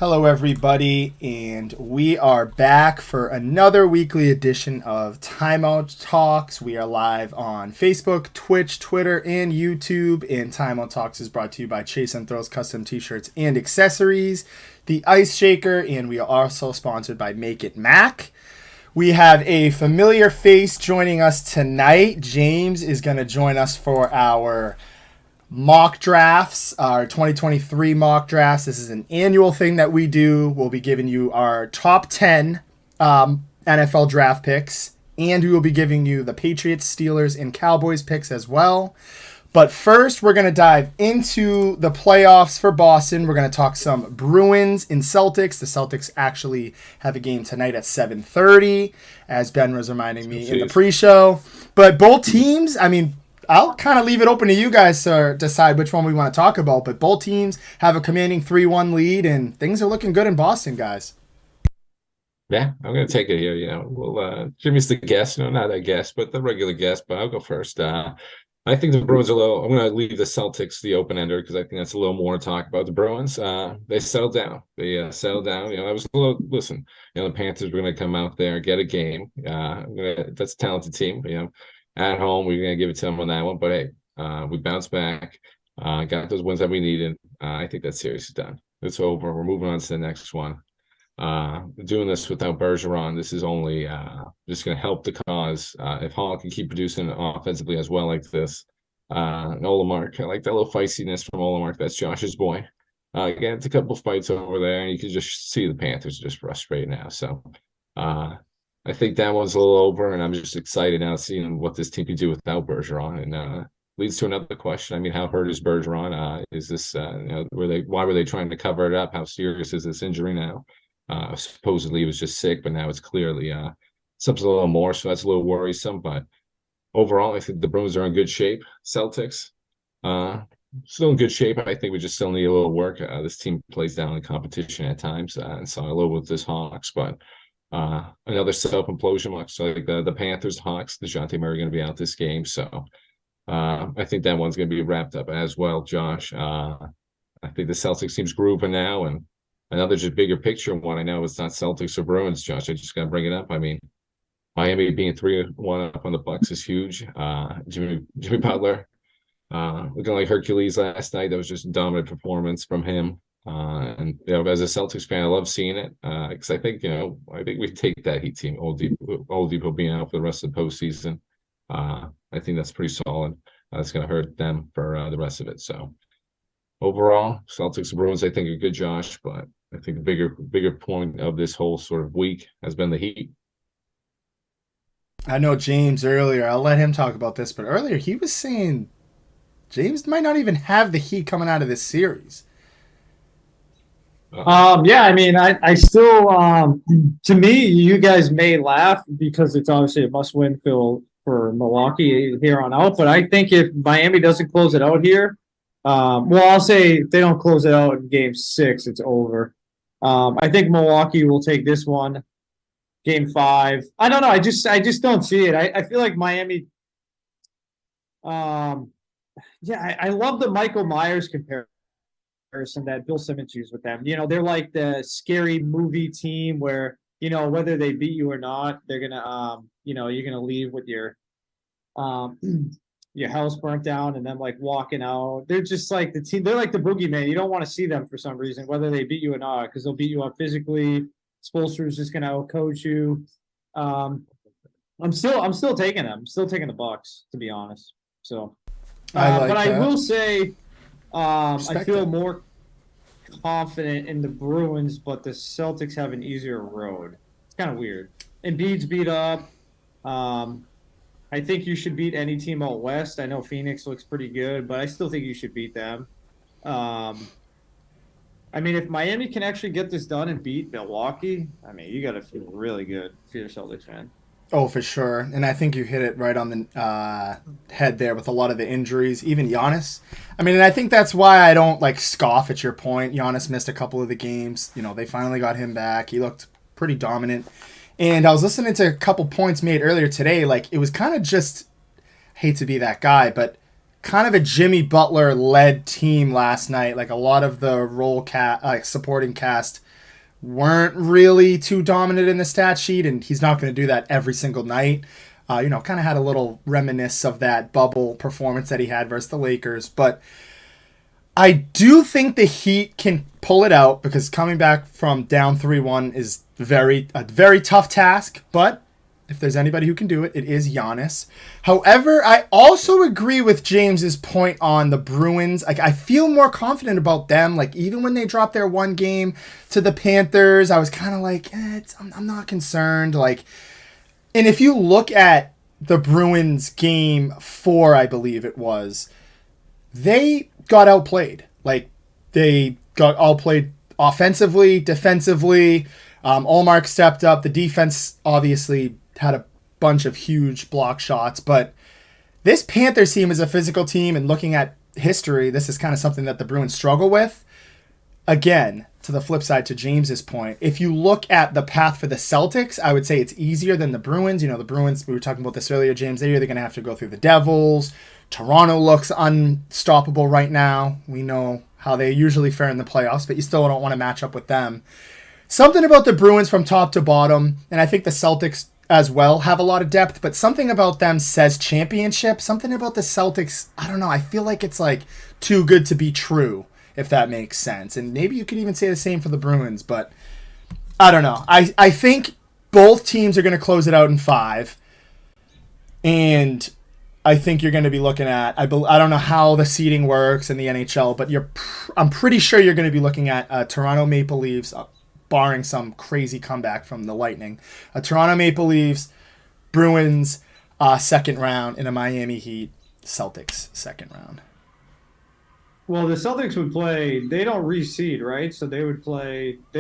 Hello, everybody, and we are back for another weekly edition of Timeout Talks. We are live on Facebook, Twitch, Twitter, and YouTube. And Timeout Talks is brought to you by Chase and Throws Custom T-shirts and accessories, the Ice Shaker, and we are also sponsored by Make It Mac. We have a familiar face joining us tonight. James is going to join us for our mock drafts, our 2023 mock drafts. This is an annual thing that we do. We'll be giving you our top 10 NFL draft picks, and we will be giving you the Patriots, Steelers, and Cowboys picks as well. But first, we're going to dive into the playoffs for Boston. We're going to talk some Bruins and Celtics. The Celtics actually have a game tonight at 7:30, as Ben was reminding me in the pre-show. But both teams, I'll kind of leave it open to you guys to decide which one we want to talk about, but both teams have a commanding 3-1 lead, and things are looking good in Boston, guys. Yeah, I'm going to take it here. Jimmy's the guest, not a guest, but the regular guest, but I'll go first. I think the Bruins are low. I'm going to leave the Celtics the open-ender because I think that's a little more to talk about. The Bruins, they settled down. Settled down. I was a little, listen, the Panthers were going to come out there and get a game. That's a talented team, At home, we're going to give it to them on that one. But, hey, we bounced back, got those wins that we needed. I think that series is done. It's over. We're moving on to the next one. Doing this without Bergeron, this is only just going to help the cause. If Hall can keep producing offensively as well like this, and Olemark, I like that little feistiness from Olemark. That's Josh's boy. Again, it's a couple fights over there, and you can just see the Panthers are just frustrated now. So, I think that one's a little over, and I'm just excited now seeing what this team can do without Bergeron. And leads to another question. How hurt is Bergeron? Is this why were they trying to cover it up? How serious is this injury now? Supposedly he was just sick, but now it's clearly something a little more. So that's a little worrisome. But overall, I think the Bruins are in good shape. Celtics, still in good shape. I think we just still need a little work. This team plays down in competition at times, and so a little with this Hawks, but. Another self-implosion, much like the Panthers, Hawks, DeJounte Murray going to be out this game. So I think that one's going to be wrapped up as well, Josh. I think the Celtics team's grooving now. And another just bigger picture one, I know it's not Celtics or Bruins, Josh. I just got to bring it up. Miami being 3-1 up on the Bucks is huge. Jimmy Butler looking like Hercules last night. That was just a dominant performance from him. And as a Celtics fan, I love seeing it because I think we take that Heat team. Oladipo being out for the rest of the postseason. I think that's pretty solid. It's going to hurt them for the rest of it. So overall, Celtics and Bruins I think are good, Josh. But I think the bigger point of this whole sort of week has been the Heat. I know James earlier. I'll let him talk about this, but earlier he was saying James might not even have the Heat coming out of this series. I still, to me, you guys may laugh because it's obviously a must-win for Milwaukee here on out. But I think if Miami doesn't close it out here, I'll say if they don't close it out in Game 6, it's over. I think Milwaukee will take this one, Game 5. I don't know. I just don't see it. I feel like Miami. I love the Michael Myers comparison that Bill Simmons used with them. They're like the scary movie team where, whether they beat you or not, they're going to, you're going to leave with your house burnt down and then like walking out. They're just like the team. They're like the boogeyman. You don't want to see them for some reason, whether they beat you or not, because they'll beat you up physically. Spoelstra's just going to outcoach you. I'm still taking them. I'm still taking the Bucks, to be honest. So, I will say, I feel more confident in the Bruins, but the Celtics have an easier road. It's kind of weird. Embiid's beat up. I think you should beat any team out west. I know Phoenix looks pretty good, but I still think you should beat them. If Miami can actually get this done and beat Milwaukee, you got to feel really good if you're a Celtics fan. Oh, for sure. And I think you hit it right on the head there with a lot of the injuries, even Giannis. And I think that's why I don't scoff at your point. Giannis missed a couple of the games. They finally got him back. He looked pretty dominant. And I was listening to a couple points made earlier today. It was kind of just, hate to be that guy, but kind of a Jimmy Butler led team last night. A lot of the supporting cast weren't really too dominant in the stat sheet, and he's not going to do that every single night. Kind of had a little reminisce of that bubble performance that he had versus the Lakers. But I do think the Heat can pull it out because coming back from down 3-1 is a very tough task. But if there's anybody who can do it, it is Giannis. However, I also agree with James's point on the Bruins. Like, I feel more confident about them. Like, even when they dropped their one game to the Panthers, I was kind of like, I'm not concerned. Like, and if you look at the Bruins game 4, I believe it was, they got outplayed. Like, they got outplayed offensively, defensively. Ullmark stepped up. The defense obviously had a bunch of huge block shots, but this Panthers team is a physical team, and looking at history, this is kind of something that the Bruins struggle with. Again, to the flip side, to James's point, if you look at the path for the Celtics, I would say it's easier than the Bruins. The Bruins, we were talking about this earlier, James, they're going to have to go through the Devils. Toronto looks unstoppable right now. We know how they usually fare in the playoffs, but you still don't want to match up with them. Something about the Bruins from top to bottom, and I think the Celtics as well have a lot of depth, but something about them says championship. Something about the Celtics, I don't know, I feel like it's like too good to be true, if that makes sense. And maybe you could even say the same for the Bruins, but I don't know. I think both teams are going to close it out in 5. And I think you're going to be looking at, I don't know how the seeding works in the NHL, but I'm pretty sure you're going to be looking at Toronto Maple Leafs, barring some crazy comeback from the Lightning. Toronto Maple Leafs, Bruins, second round, and a Miami Heat, Celtics, second round. Well, the Celtics would play. They don't reseed, right? So they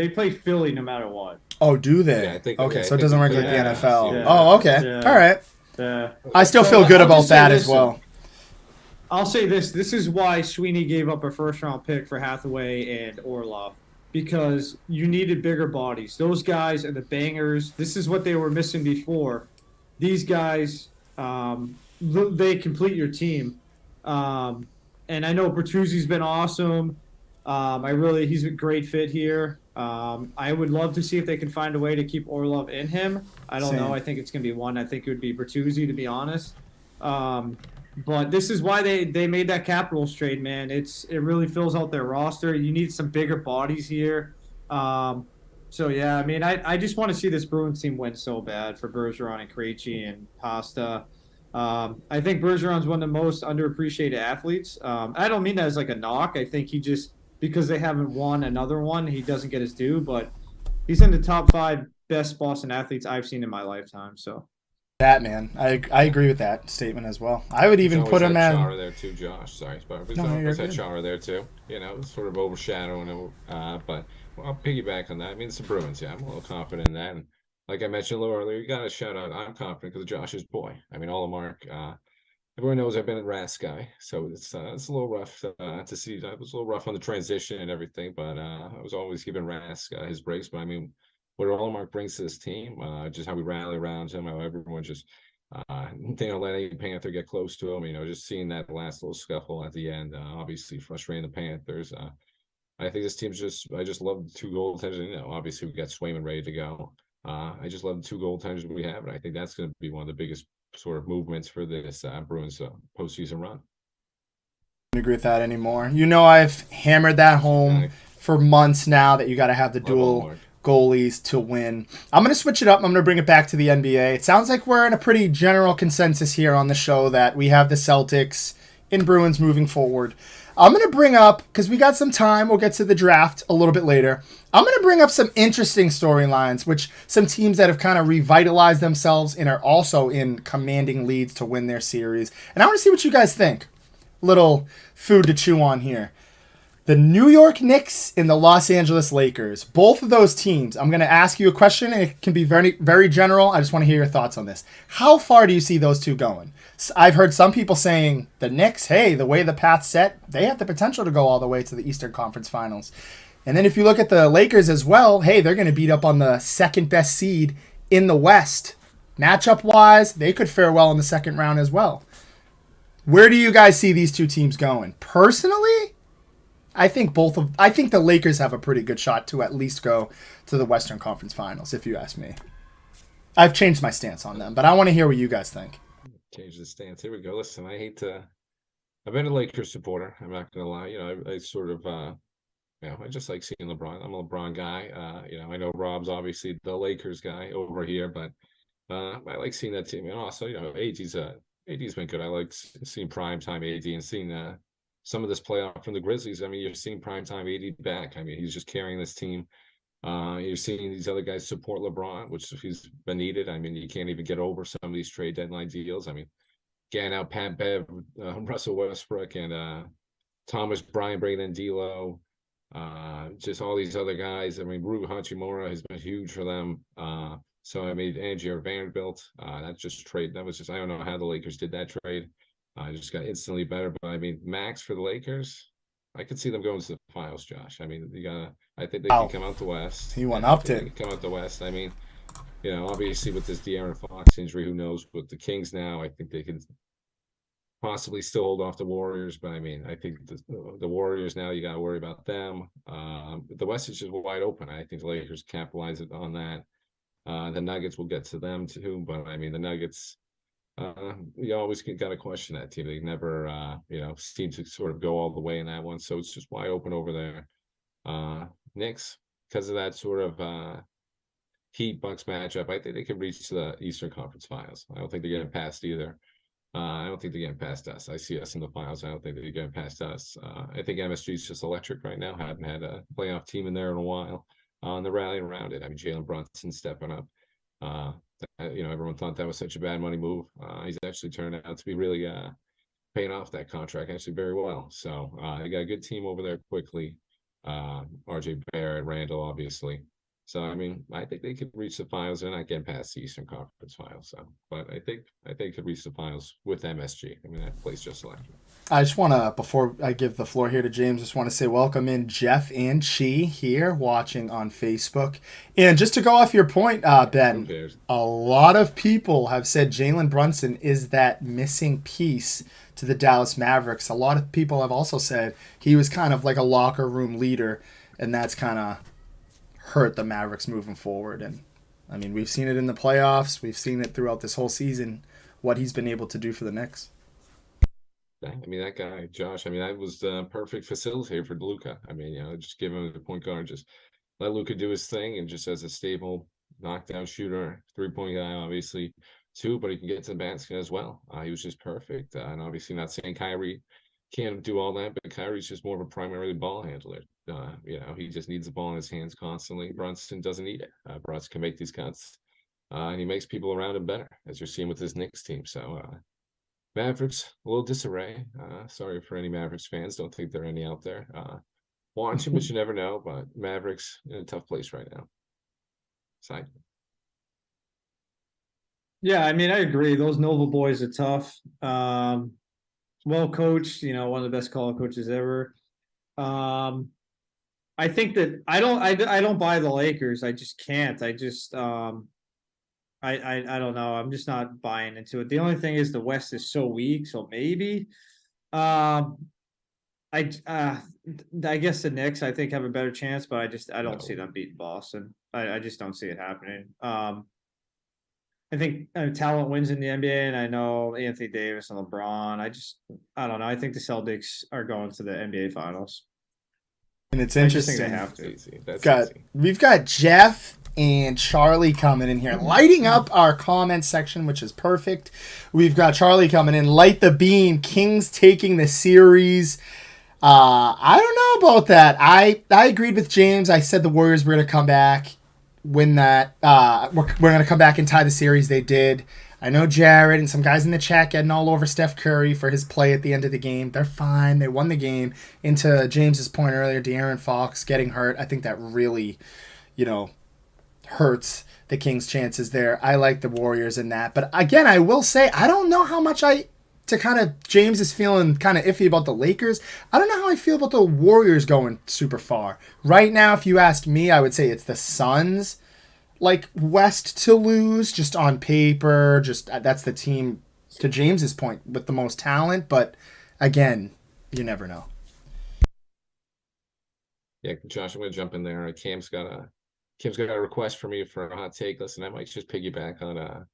play Philly no matter what. Oh, do they? Yeah, I think, okay, yeah, so I it doesn't work think like the they- NFL. yeah. Oh, okay. Yeah. All right. Yeah. I still feel So good I'll about just say that this, as well. I'll say this. This is why Sweeney gave up a first-round pick for Hathaway and Orlov, because you needed bigger bodies. Those guys are the bangers. This is what they were missing before. These guys, they complete your team. And I know Bertuzzi's been awesome. He's a great fit here. I would love to see if they can find a way to keep Orlov in him. I don't know. I think it's going to be one. I think it would be Bertuzzi, to be honest. But this is why they made that Capitals trade, man. It really fills out their roster. You need some bigger bodies here. So, yeah, I mean, I just want to see this Bruins team win so bad for Bergeron and Krejci and Pasta. I think Bergeron's one of the most underappreciated athletes. I don't mean that as like a knock. I think he just, because they haven't won another one, he doesn't get his due. But he's in the top 5 best Boston athletes I've seen in my lifetime. So. That, man, I agree with that statement as well. I would even put him at Chara there too, Josh. Sorry, but there's always had Chara there too. Sort of overshadowing him. But I'll piggyback on that. I mean, it's the Bruins. Yeah, I'm a little confident in that. And like I mentioned a little earlier, you got to shout out. I'm confident because of Josh's boy. I mean, Ullmark. Everyone knows I've been a Rask guy, so it's a little rough to see. It was a little rough on the transition and everything, but I was always giving Rask his breaks. But I mean, what Ullmark brings to this team, just how we rally around him, how everyone just they don't let any Panther get close to him. Just seeing that last little scuffle at the end, obviously frustrating the Panthers. I think this team's I just love the 2 goaltenders. Obviously we got Swayman ready to go. I just love the 2 goaltenders we have, and I think that's going to be one of the biggest sort of movements for this Bruins postseason run. I don't agree with that anymore. I've hammered that home for months now that you got to have the dual goalies to win. I'm going to switch it up. I'm going to bring it back to the NBA. It sounds like we're in a pretty general consensus here on the show that we have the Celtics and Bruins moving forward. I'm going to bring up, because we got some time, we'll get to the draft a little bit later. I'm going to bring up some interesting storylines, which some teams that have kind of revitalized themselves and are also in commanding leads to win their series. And I want to see what you guys think. Little food to chew on here. The New York Knicks and the Los Angeles Lakers. Both of those teams, I'm going to ask you a question, and it can be very, very general. I just want to hear your thoughts on this. How far do you see those two going? I've heard some people saying the Knicks, hey, the way the path's set, they have the potential to go all the way to the Eastern Conference Finals. And then if you look at the Lakers as well, hey, they're going to beat up on the second best seed in the West. Matchup-wise, they could fare well in the second round as well. Where do you guys see these two teams going? Personally, I think the Lakers have a pretty good shot to at least go to the Western Conference Finals, if you ask me. I've changed my stance on them, but I want to hear what you guys think. Change the stance. Here we go. Listen, I've been a Lakers supporter. I'm not gonna lie. I sort of I just like seeing LeBron. I'm a LeBron guy. I know Rob's obviously the Lakers guy over here, but I like seeing that team. And also, AD's been good. I like seeing primetime AD and seeing some of this playoff from the Grizzlies. I mean, you're seeing primetime AD back. I mean, he's just carrying this team. You're seeing these other guys support LeBron, which he's been needed. I mean, you can't even get over some of these trade deadline deals. I mean, getting out Pat Bev, Russell Westbrook, and Thomas Bryant bringing in D'Lo, just all these other guys. I mean, Rui Hachimura has been huge for them. So I made Angier Vanderbilt. That was just I don't know how the Lakers did that trade. I just got instantly better. But I mean, Max for the Lakers, I could see them going to the finals, Josh. I mean, I think they can come out the West. He went up to come out the West. I mean, obviously with this De'Aaron Fox injury, who knows? With the Kings now, I think they can possibly still hold off the Warriors. But I mean, I think the Warriors now, you got to worry about them. The West is just wide open. I think the Lakers capitalize on that. The Nuggets will get to them too, but I mean the Nuggets. You always got to question that team. They never, seem to sort of go all the way in that one. So it's just wide open over there. Knicks, because of that sort of Heat Bucks matchup, I think they could reach to the Eastern Conference Finals. I don't think they're getting past either. I don't think they're getting past us. I see us in the finals. I don't think they're getting past us. I think MSG is just electric right now. Haven't had a playoff team in there in a while. On the rallying around it. I mean, Jalen Brunson stepping up. Everyone thought that was such a bad money move. He's actually turned out to be really paying off that contract actually very well. So they got a good team over there quickly. RJ Barrett, Randall, obviously. So I mean, I think they could reach the finals. They're not getting past the Eastern Conference Finals. So, but I think they could reach the finals with MSG. I mean, that place just electric. I just want to, before I give the floor here to James, just want to say welcome in Jeff and Chi here watching on Facebook. And just to go off your point, Ben, a lot of people have said Jalen Brunson is that missing piece to the Dallas Mavericks. A lot of people have also said he was kind of like a locker room leader, and that's kind of hurt the Mavericks moving forward. And I mean, we've seen it in the playoffs. We've seen it throughout this whole season, what he's been able to do for the Knicks. I mean, that guy, Josh, I mean, that was the perfect facilitator for Luka. I mean, just give him the point guard, just let Luka do his thing, and just as a stable knockdown shooter, 3-point guy, obviously, too, but he can get to the basket as well. He was just perfect. And obviously not saying Kyrie can't do all that, but Kyrie's just more of a primary ball handler. He just needs the ball in his hands constantly. Brunson doesn't need it. Brunson can make these cuts, and he makes people around him better, as you're seeing with his Knicks team. So, Mavericks, a little disarray. Sorry for any Mavericks fans. Don't think there are any out there. Watching, but you never know. But Mavericks in a tough place right now. Side. Yeah, I mean, I agree. Those Nova boys are tough. Well coached, one of the best call coaches ever. I think that I don't buy the Lakers. I just can't. I don't know. I'm just not buying into it. The only thing is the West is so weak, so maybe. I guess the Knicks I think have a better chance, but I don't see them beating Boston. I just don't see it happening. I think talent wins in the NBA, and I know Anthony Davis and LeBron. I don't know. I think the Celtics are going to the NBA Finals. And it's interesting. I just think they have to. We've got Jeff and Charlie coming in here, lighting up our comment section, which is perfect. We've got Charlie coming in, light the beam, Kings taking the series. I don't know about that. I agreed with James. I said the Warriors were going to come back, win that. We're going to come back and tie the series. They did. I know Jared and some guys in the chat getting all over Steph Curry for his play at the end of the game. They're fine. They won the game. Into James's point earlier, De'Aaron Fox getting hurt. I think that really, hurts the Kings' chances there. I like the Warriors in that. But again, I will say, I don't know how much James is feeling kind of iffy about the Lakers. I don't know how I feel about the Warriors going super far. Right now, if you asked me, I would say it's the Suns, West to lose, just on paper. Just that's the team, to James's point, with the most talent. But again, you never know. Yeah, Josh, I'm gonna jump in there. Cam's got a request for me for a hot take. Listen, I might just piggyback on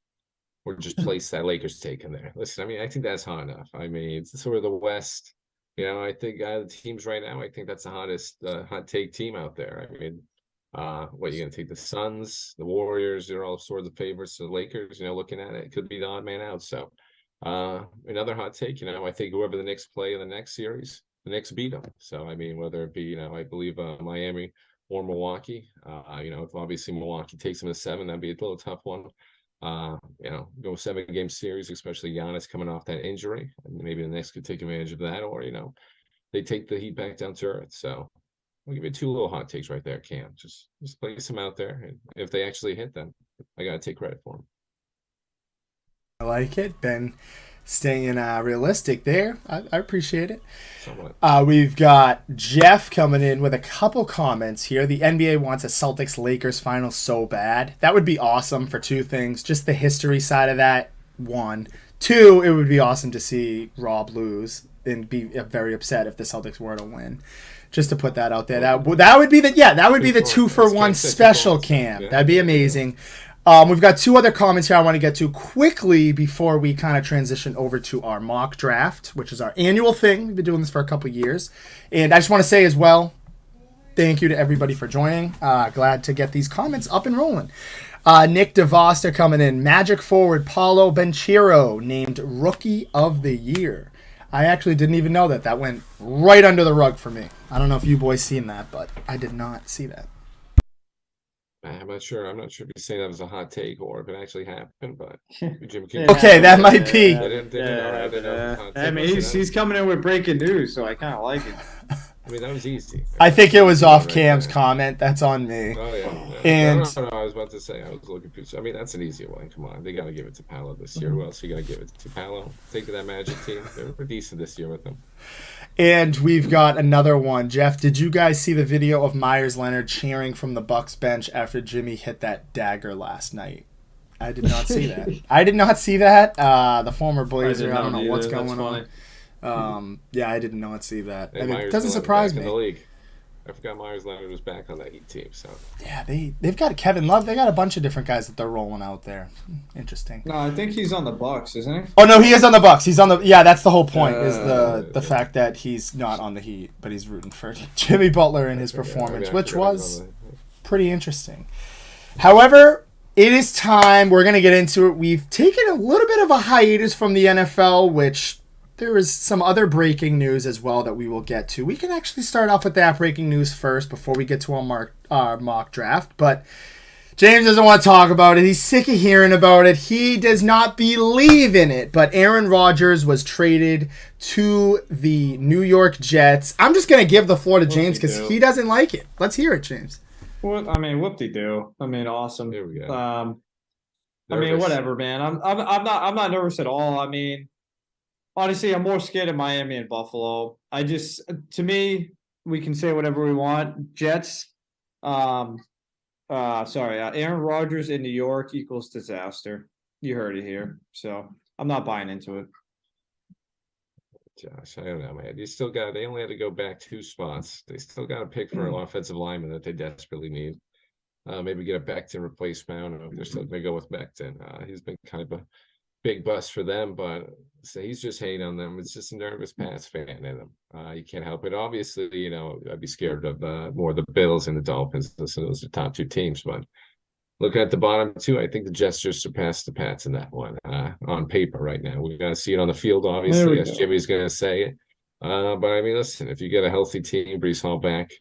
or just place that Lakers take in there. Listen, I mean, I think that's hot enough. I mean, it's sort of the West. I think the teams right now, I think that's the hottest hot take team out there. I mean, what you gonna take the Suns, the Warriors? They're all sort of the favorites. The Lakers, looking at it, could be the odd man out. So, another hot take. I think whoever the Knicks play in the next series, the Knicks beat them. So, I mean, whether it be, I believe Miami or Milwaukee. If obviously Milwaukee takes them to 7, that'd be a little tough one. Go 7-game series, especially Giannis coming off that injury. And maybe the Knicks could take advantage of that, or they take the Heat back down to earth. So I'll give you 2 little hot takes right there, Cam. Just place them out there, and if they actually hit them, I gotta take credit for them. I like it, Ben. Staying realistic there. I appreciate it. Somewhat. We've got Jeff coming in with a couple comments here. The NBA wants a Celtics-Lakers final so bad. That would be awesome for 2 things. Just the history side of that, 1. 2, it would be awesome to see Rob lose and be very upset if the Celtics were to win. Just to put that out there. That would be the 2-for-1 special, Cam. Yeah. That'd be amazing. We've got 2 other comments here I want to get to quickly before we kind of transition over to our mock draft, which is our annual thing. We've been doing this for a couple of years. And I just want to say as well, thank you to everybody for joining. Glad to get these comments up and rolling. Nick DeVoster coming in. Magic forward Paolo Banchero named Rookie of the Year. I actually didn't even know that. That went right under the rug for me. I don't know if you boys seen that, but I did not see that. I'm not sure. I'm not sure if you're saying that was a hot take or if it actually happened, but Jim Okay, that might be. I didn't know it was a hot take. I mean, he's coming in with breaking news, so I kind of like it. I mean, that was easy. I think it was off Right Cam's there. comment. That's on me. Oh, yeah. And- no, I was about to say, I was looking for. I mean, that's an easy one. Come on. They got to give it to Paolo this year. Who else are you going to give it to? Paolo? Take that Magic team. They were decent this year with them. And we've got another one. Jeff, did you guys see the video of Myers Leonard cheering from the Bucks bench after Jimmy hit that dagger last night? I did not see that. I did not see that. The former Blazer, I don't know what's going on. Yeah, I did not see that. And it Myers doesn't Leonard surprise back me. in the league. I forgot Myers Leonard was back on that Heat team. So Yeah, they've got Kevin Love. They got a bunch of different guys that they're rolling out there. Interesting. No, I think he's on the Bucks, isn't he? Oh no, he is on the Bucks. He's on the that's the whole point is the fact that he's not on the Heat, but he's rooting for Jimmy Butler and his performance, which was pretty interesting. However, it is time. We're gonna get into it. We've taken a little bit of a hiatus from the NFL, which there is some other breaking news as well that we will get to. We can actually start off with that breaking news first before we get to our mock draft. But James doesn't want to talk about it. He's sick of hearing about it. He does not believe in it. But Aaron Rodgers was traded to the New York Jets. I'm just going to give the floor to James because he doesn't like it. Let's hear it, James. Well, I mean, whoop-de-doo. I mean, awesome. Here we go. I mean, whatever, man. I'm not nervous at all. I mean, honestly, I'm more scared of Miami and Buffalo. To me, we can say whatever we want. Jets, Aaron Rodgers in New York equals disaster. You heard it here. So I'm not buying into it. Josh, I don't know, man. They only had to go back 2 spots. They still got to pick for an offensive lineman that they desperately need. Maybe get a Becton replacement. I don't know if they're still going to go with Becton. He's been kind of a big bust for them, but he's just hating on them. It's just a nervous Pats fan in him. You can't help it. Obviously, I'd be scared of more of the Bills and the Dolphins. Those are the top 2 teams, but looking at the bottom 2, I think the Jets just surpassed the Pats in that one on paper right now. We've got to see it on the field, obviously, as Jimmy's going to say it. But I mean, listen, if you get a healthy team, Breece Hall back,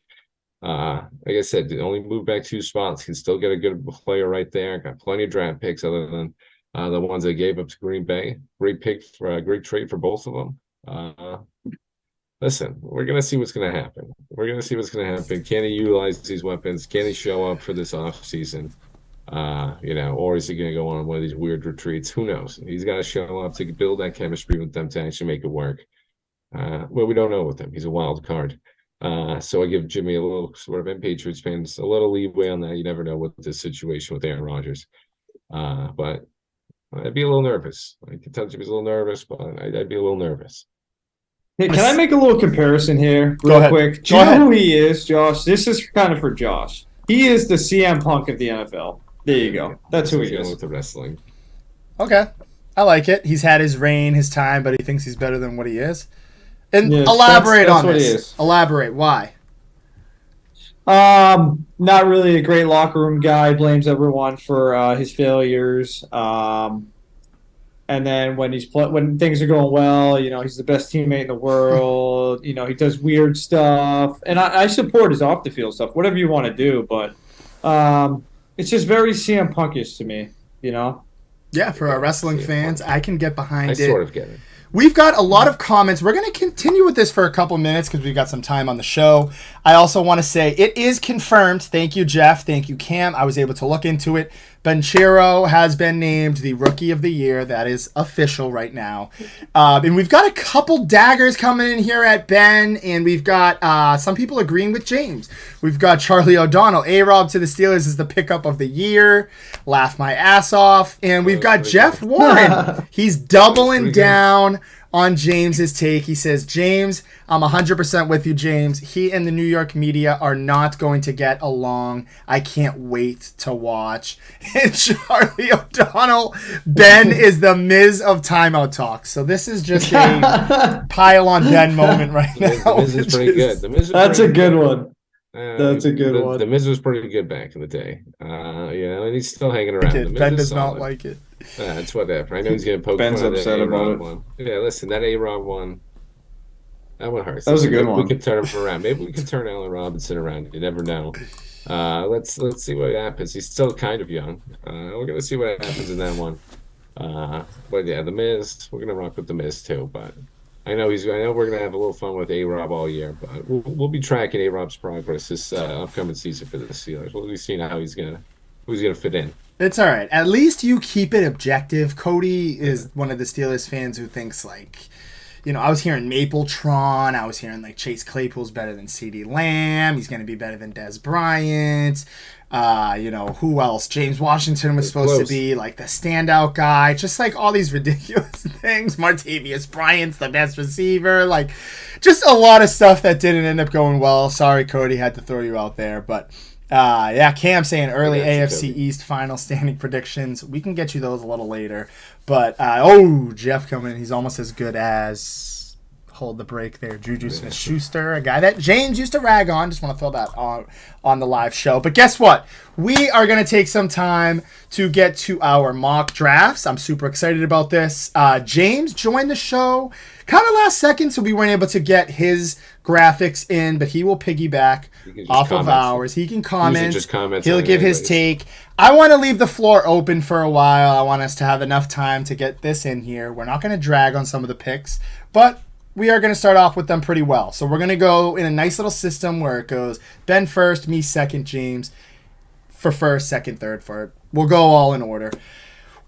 like I said, they only move back 2 spots. Can still get a good player right there. Got plenty of draft picks other than the ones they gave up to Green Bay. Great pick for a great trade for both of them. Listen, we're going to see what's going to happen. We're going to see what's going to happen. Can he utilize these weapons? Can he show up for this offseason? Or is he going to go on one of these weird retreats? Who knows? He's got to show up to build that chemistry with them to actually make it work. Well, we don't know with him. He's a wild card. So I give Jimmy a little sort of Patriots fans a little leeway on that. You never know with this situation with Aaron Rodgers. But I'd be a little nervous. I can tell Jimmy's a little nervous, but I'd be a little nervous. Hey, can I make a little comparison here, Go real ahead. quick? Do Go you know ahead. who he is, Josh? This is kind of for Josh. He is the CM Punk of the NFL. There you go. That's who he Going is. with the wrestling. Okay. I like it. He's had his reign, his time, but he thinks he's better than what he is. And Yes, elaborate that's on what he this. is. Elaborate. Why? Not really a great locker room guy. Blames everyone for his failures. And then when things are going well, he's the best teammate in the world. He does weird stuff, and I support his off the field stuff, whatever you want to do. But it's just very CM Punkish to me. Yeah, for our wrestling CM fans, Punk. I can get I behind it. sort of get it. We've got a lot of comments. We're going to continue with this for a couple minutes because we've got some time on the show. I also want to say it is confirmed. Thank you, Jeff. Thank you, Cam. I was able to look into it. Benchiro has been named the Rookie of the Year. That is official right now. And we've got a couple daggers coming in here at Ben, and we've got some people agreeing with James. We've got Charlie O'Donnell. A-Rob to the Steelers is the pickup of the year. Laugh my ass off. And we've got Jeff Warren. He's doubling down on James's take. He says, James, I'm 100% with you, James. He and the New York media are not going to get along. I can't wait to watch. And Charlie O'Donnell, Ben is the Miz of timeout talk. So this is just a pile on Ben moment right now. The Miz is pretty good. The Miz is That's a pretty good one. That's a good the, one. The Miz was pretty good back in the day. And he's still hanging around. The Miz Ben is does not solid. like it. It's whatever. I know he's getting poked Ben's fun of upset that about A-Rod it. one. Yeah, listen, that A-Rod one, that one hurts. That was a good Maybe one. We could turn him around. Maybe we could turn Allen Robinson around. You never know. Let's see what happens. He's still kind of young. We're gonna see what happens in that one. But yeah, the Miz, we're gonna rock with the Miz too. But I know we're gonna have a little fun with A-Rob all year. But we'll be tracking A-Rob's progress this upcoming season for the Steelers. We'll be seeing how he's gonna fit in. It's all right. At least you keep it objective. Cody is one of the Steelers fans who thinks I was hearing Mapletron. I was hearing Chase Claypool's better than CeeDee Lamb. He's going to be better than Dez Bryant. Who else? James Washington was supposed to be the standout guy. Just all these ridiculous things. Martavius Bryant's the best receiver. Just a lot of stuff that didn't end up going well. Sorry, Cody, had to throw you out there, but. Cam saying early AFC East final standing predictions. We can get you those a little later. But, Jeff coming in. He's almost as good as, hold the break there, Juju Smith-Schuster, a guy that James used to rag on. Just want to throw that on the live show. But guess what? We are going to take some time to get to our mock drafts. I'm super excited about this. James joined the show kind of last second, so we weren't able to get his graphics in, but he will piggyback off of ours. He can comment. He'll give his take. I want to leave the floor open for a while. I want us to have enough time to get this in here. We're not going to drag on some of the picks, but we are going to start off with them pretty well. So we're going to go in a nice little system where it goes Ben first, me second, James for first, second, third, fourth. We'll go all in order.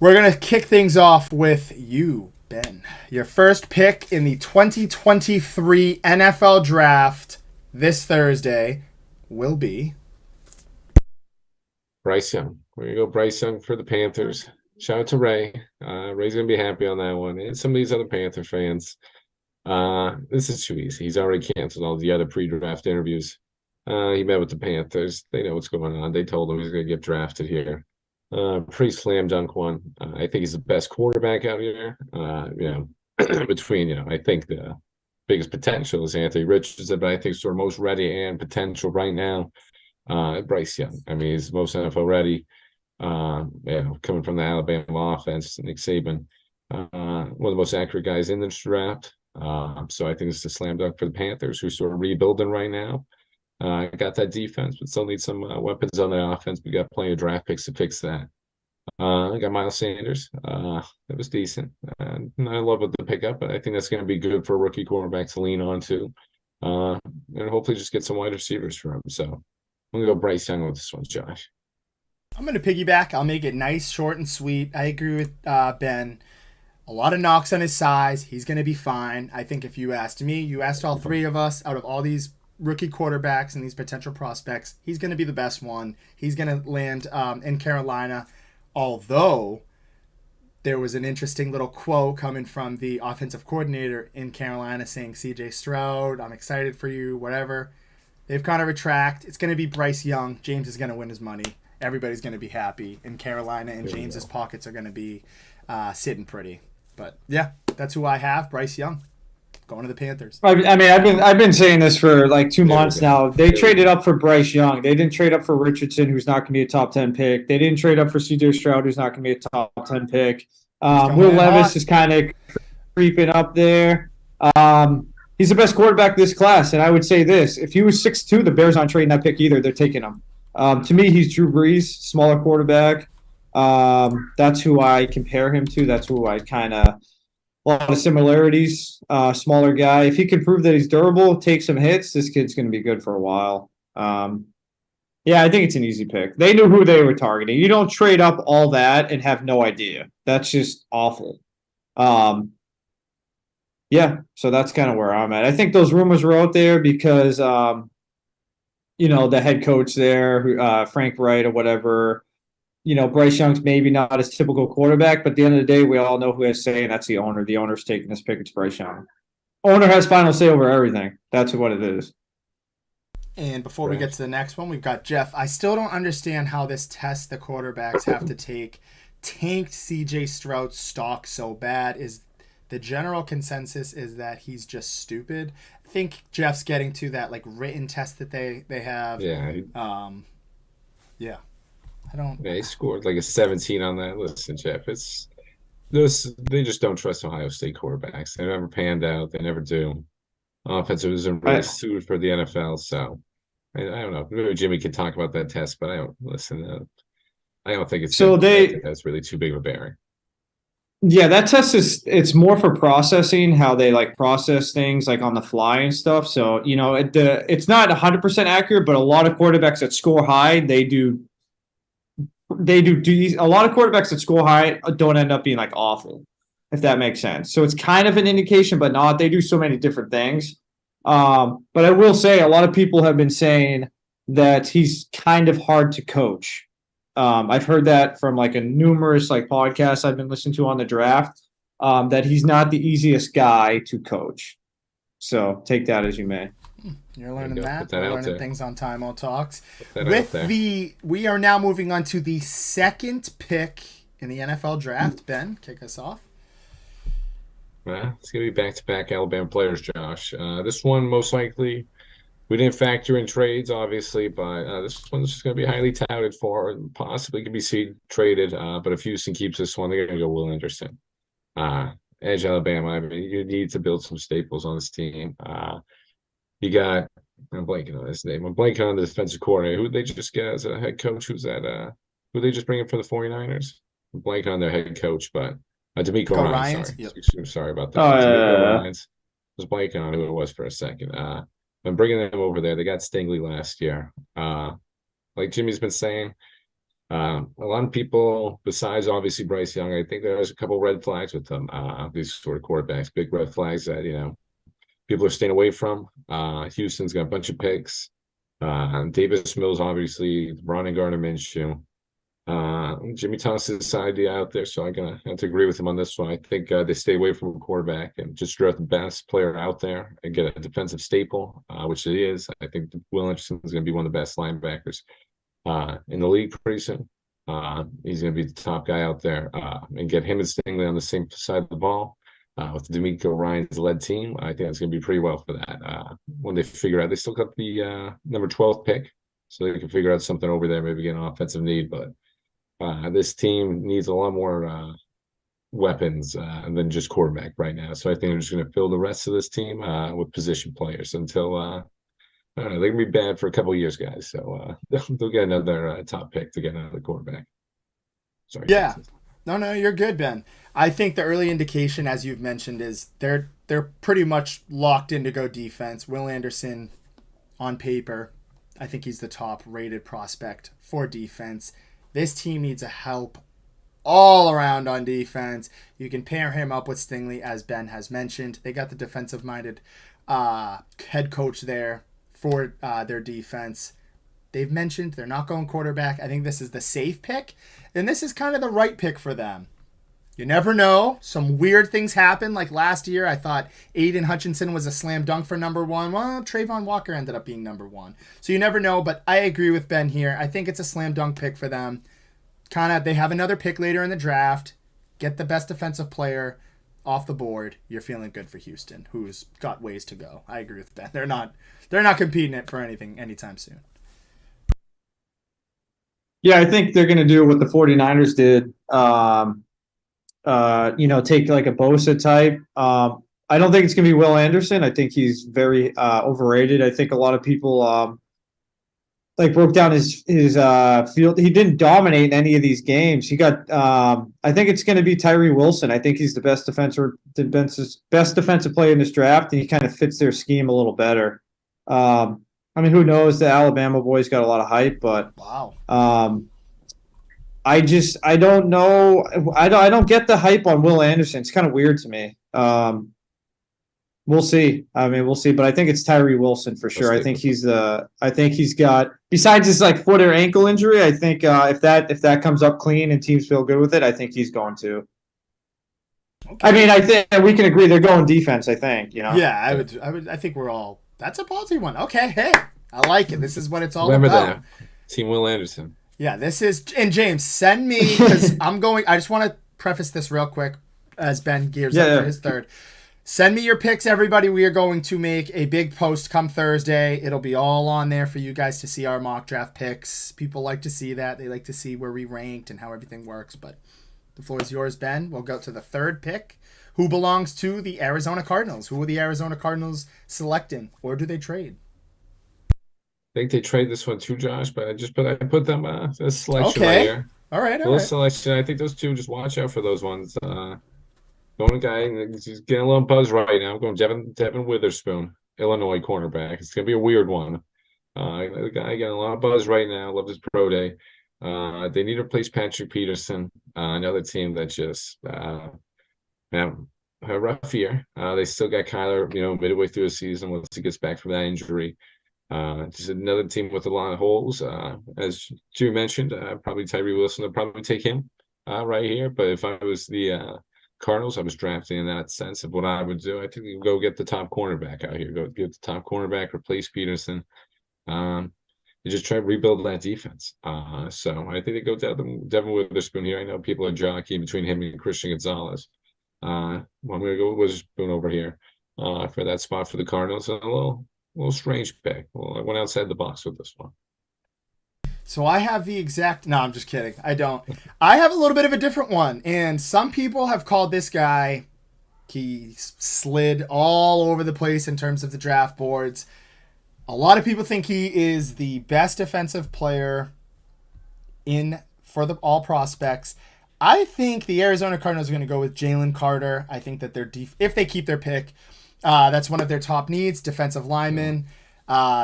We're going to kick things off with you, Ben. Your first pick in the 2023 NFL Draft this Thursday will be Bryce Young. We're going to go Bryce Young for the Panthers. Shout out to Ray. Ray's going to be happy on that one. And some of these other Panther fans. This is too easy. He's already canceled all the other pre-draft interviews. He met with the Panthers. They know what's going on. They told him he's going to get drafted here. Pretty slam dunk one. I think he's the best quarterback out here. Between, I think the biggest potential is Anthony Richardson, but I think sort of most ready and potential right now, Bryce Young. I mean, he's most NFL ready. Coming from the Alabama offense, Nick Saban, one of the most accurate guys in this draft. So I think it's a slam dunk for the Panthers, who sort of rebuilding right now. Got that defense, but still need some weapons on the offense. We got plenty of draft picks to fix that. I got Miles Sanders. That was decent. I love what the pickup, but I think that's going to be good for a rookie quarterback to lean on to. And hopefully just get some wide receivers for him. So I'm going to go Bryce Young with this one, Josh. I'm going to piggyback. I'll make it nice, short, and sweet. I agree with Ben. A lot of knocks on his size. He's going to be fine. I think if you asked me, you asked all three of us, out of all these rookie quarterbacks and these potential prospects, he's going to be the best one. He's going to land in Carolina. Although there was an interesting little quote coming from the offensive coordinator in Carolina saying, CJ Stroud, I'm excited for you, whatever. They've kind of retracted. It's going to be Bryce Young. James is going to win his money. Everybody's going to be happy in Carolina, and James's pockets are going to be sitting pretty. But yeah, that's who I have, Bryce Young, going to the Panthers. I mean, I've been saying this for like 2 months now. They traded up for Bryce Young. They didn't trade up for Richardson, who's not going to be a top 10 pick. They didn't trade up for CJ Stroud, who's not going to be a top 10 pick. Will Levis is kind of creeping up there. He's the best quarterback this class, and I would say this: if he was 6'2", the Bears aren't trading that pick either. They're taking him. To me, he's Drew Brees, smaller quarterback. That's who I compare him to. That's who I kind of a lot of similarities. Smaller guy. If he can prove that he's durable, take some hits, this kid's going to be good for a while. Yeah, I think it's an easy pick. They knew who they were targeting. You don't trade up all that and have no idea. That's just awful. Yeah, so that's kind of where I'm at. I think those rumors were out there because, the head coach there, Frank Wright or whatever, Bryce Young's maybe not his typical quarterback, but at the end of the day, we all know who has say, and that's the owner. The owner's taking this pick. It's Bryce Young. Owner has final say over everything. That's what it is. And before we get to the next one, we've got Jeff. I still don't understand how this test the quarterbacks have to take tanked CJ Stroud's stock so bad. Is the general consensus is that he's just stupid. I think Jeff's getting to that like written test that they have. Yeah. Yeah. I don't. Yeah, he scored like a 17 on that. Listen, Jeff, it's those. They just don't trust Ohio State quarterbacks. They never panned out. They never do. Offensive isn't really suited for the NFL. So I don't know. Maybe Jimmy can talk about that test, but I don't listen. I don't think it's so that's really too big of a bearing. Yeah, that test it's more for processing, how they like process things like on the fly and stuff. So, it's not 100% accurate, but a lot of quarterbacks that score high, they do a lot of quarterbacks that score high don't end up being like awful, if that makes sense. So it's kind of an indication, but not. They do so many different things. But I will say a lot of people have been saying that he's kind of hard to coach. I've heard that from like a numerous like podcasts I've been listening to on the draft, that he's not the easiest guy to coach. So take that as you may. You're learning that. We're learning things on Time Out Talks. We are now moving on to the second pick in the NFL draft. Ben, kick us off. Well, it's going to be back-to-back Alabama players, Josh. This one most likely. We didn't factor in trades, obviously, but this one's just going to be highly touted for and possibly can be traded. But if Houston keeps this one, they're going to go Will Anderson. Edge Alabama, I mean, you need to build some staples on this team. You got, I'm blanking on his name. I'm blanking on the defensive coordinator. Who they just get as a head coach? Who's that? Who they just bring in for the 49ers? I'm blanking on their head coach, but DeMeco Ryans. Sorry. Yep. Sorry about that. Ryans. I was blanking on who it was for a second. I'm bringing them over there. They got Stingley last year. Like Jimmy's been saying, a lot of people, besides obviously Bryce Young, I think there's a couple red flags with them. These sort of quarterbacks, big red flags that people are staying away from. Houston's got a bunch of picks. Davis Mills, obviously, Ron and Gardner Minshew. Jimmy tossed this idea out there, so I'm gonna have to agree with him on this one. I think they stay away from a quarterback and just draft the best player out there and get a defensive staple, which it is. I think Will Anderson is going to be one of the best linebackers in the league pretty soon. He's going to be the top guy out there, and get him and Stingley on the same side of the ball with the DeMeco Ryans led team. I think that's going to be pretty well for that. When they figure out, they still got the number 12 pick, so they can figure out something over there, maybe get an offensive need, but. This team needs a lot more weapons than just quarterback right now. So I think they're just going to fill the rest of this team with position players until I don't know. They're going to be bad for a couple of years, guys. So they'll get another top pick to get another quarterback. Sorry. Yeah. No, you're good, Ben. I think the early indication, as you've mentioned, is they're pretty much locked in to go defense. Will Anderson, on paper, I think he's the top rated prospect for defense. This team needs a help all around on defense. You can pair him up with Stingley, as Ben has mentioned. They got the defensive-minded head coach there for their defense. They've mentioned they're not going quarterback. I think this is the safe pick, and this is kind of the right pick for them. You never know. Some weird things happen. Like last year, I thought Aiden Hutchinson was a slam dunk for number one. Well, Trayvon Walker ended up being number one. So you never know, but I agree with Ben here. I think it's a slam dunk pick for them. They have another pick later in the draft. Get the best defensive player off the board. You're feeling good for Houston, who's got ways to go. I agree with Ben. They're not competing it for anything anytime soon. Yeah, I think they're going to do what the 49ers did. Take like a Bosa type. I don't think it's going to be Will Anderson. I think he's very overrated. I think a lot of people broke down his field. He didn't dominate in any of these games. He got. I think it's going to be Tyree Wilson. I think he's the best defensive player in this draft, and he kind of fits their scheme a little better. Who knows? The Alabama boys got a lot of hype, but wow. I don't know. I don't get the hype on Will Anderson. It's kind of weird to me. We'll see. We'll see. But I think it's Tyree Wilson for sure. I think he's got, besides his foot or ankle injury, I think if that comes up clean and teams feel good with it, I think he's going to. Okay. I think we can agree they're going defense. I think Yeah, I think we're all. That's a ballsy one. Okay, hey, I like it. This is what it's all Remember about. That. Team Will Anderson. Yeah, this is, and James, send me, because I just want to preface this real quick as Ben gears up for his third. Send me your picks, everybody. We are going to make a big post come Thursday. It'll be all on there for you guys to see our mock draft picks. People like to see that. They like to see where we ranked and how everything works. But the floor is yours, Ben. We'll go to the third pick. Who belongs to the Arizona Cardinals? Who are the Arizona Cardinals selecting, or do they trade? I think they trade this one too, Josh, but I put them a selection right here. All right. Selection. I think those two, just watch out for those ones. Going a guy, he's getting a little buzz right now. I'm going Devin Witherspoon, Illinois cornerback. It's going to be a weird one. The guy getting a lot of buzz right now. Loved his pro day. They need to replace Patrick Peterson, another team that just a rough year. They still got Kyler, midway through the season once he gets back from that injury. Just another team with a lot of holes. As Drew mentioned, probably Tyree Wilson will probably take him right here. But if I was the Cardinals, I was drafting in that sense of what I would do. I think you go get the top cornerback out here. Go get the top cornerback, replace Peterson. You just try to rebuild that defense. So I think they go Devin Witherspoon here. I know people are jockeying between him and Christian Gonzalez. I'm going to go with Witherspoon over here for that spot for the Cardinals. And a little strange pick. Well, I went outside the box with this one. So I have the exact... No, I'm just kidding. I don't. I have a little bit of a different one. And some people have called this guy... He slid all over the place in terms of the draft boards. A lot of people think he is the best defensive player for the all prospects. I think the Arizona Cardinals are going to go with Jalen Carter. I think that if they keep their pick, that's one of their top needs, defensive lineman.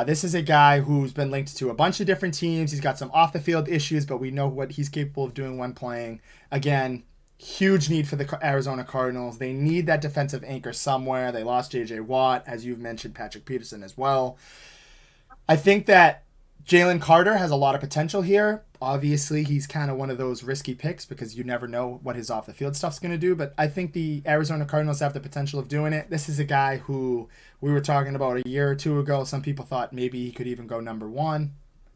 This is a guy who's been linked to a bunch of different teams. He's got some off-the-field issues, but we know what he's capable of doing when playing. Again, huge need for the Arizona Cardinals. They need that defensive anchor somewhere. They lost J.J. Watt, as you've mentioned, Patrick Peterson as well. I think that Jalen Carter has a lot of potential here. Obviously, he's kind of one of those risky picks because you never know what his off-the-field stuff's going to do. But I think the Arizona Cardinals have the potential of doing it. This is a guy who we were talking about a year or two ago. Some people thought maybe he could even go number one.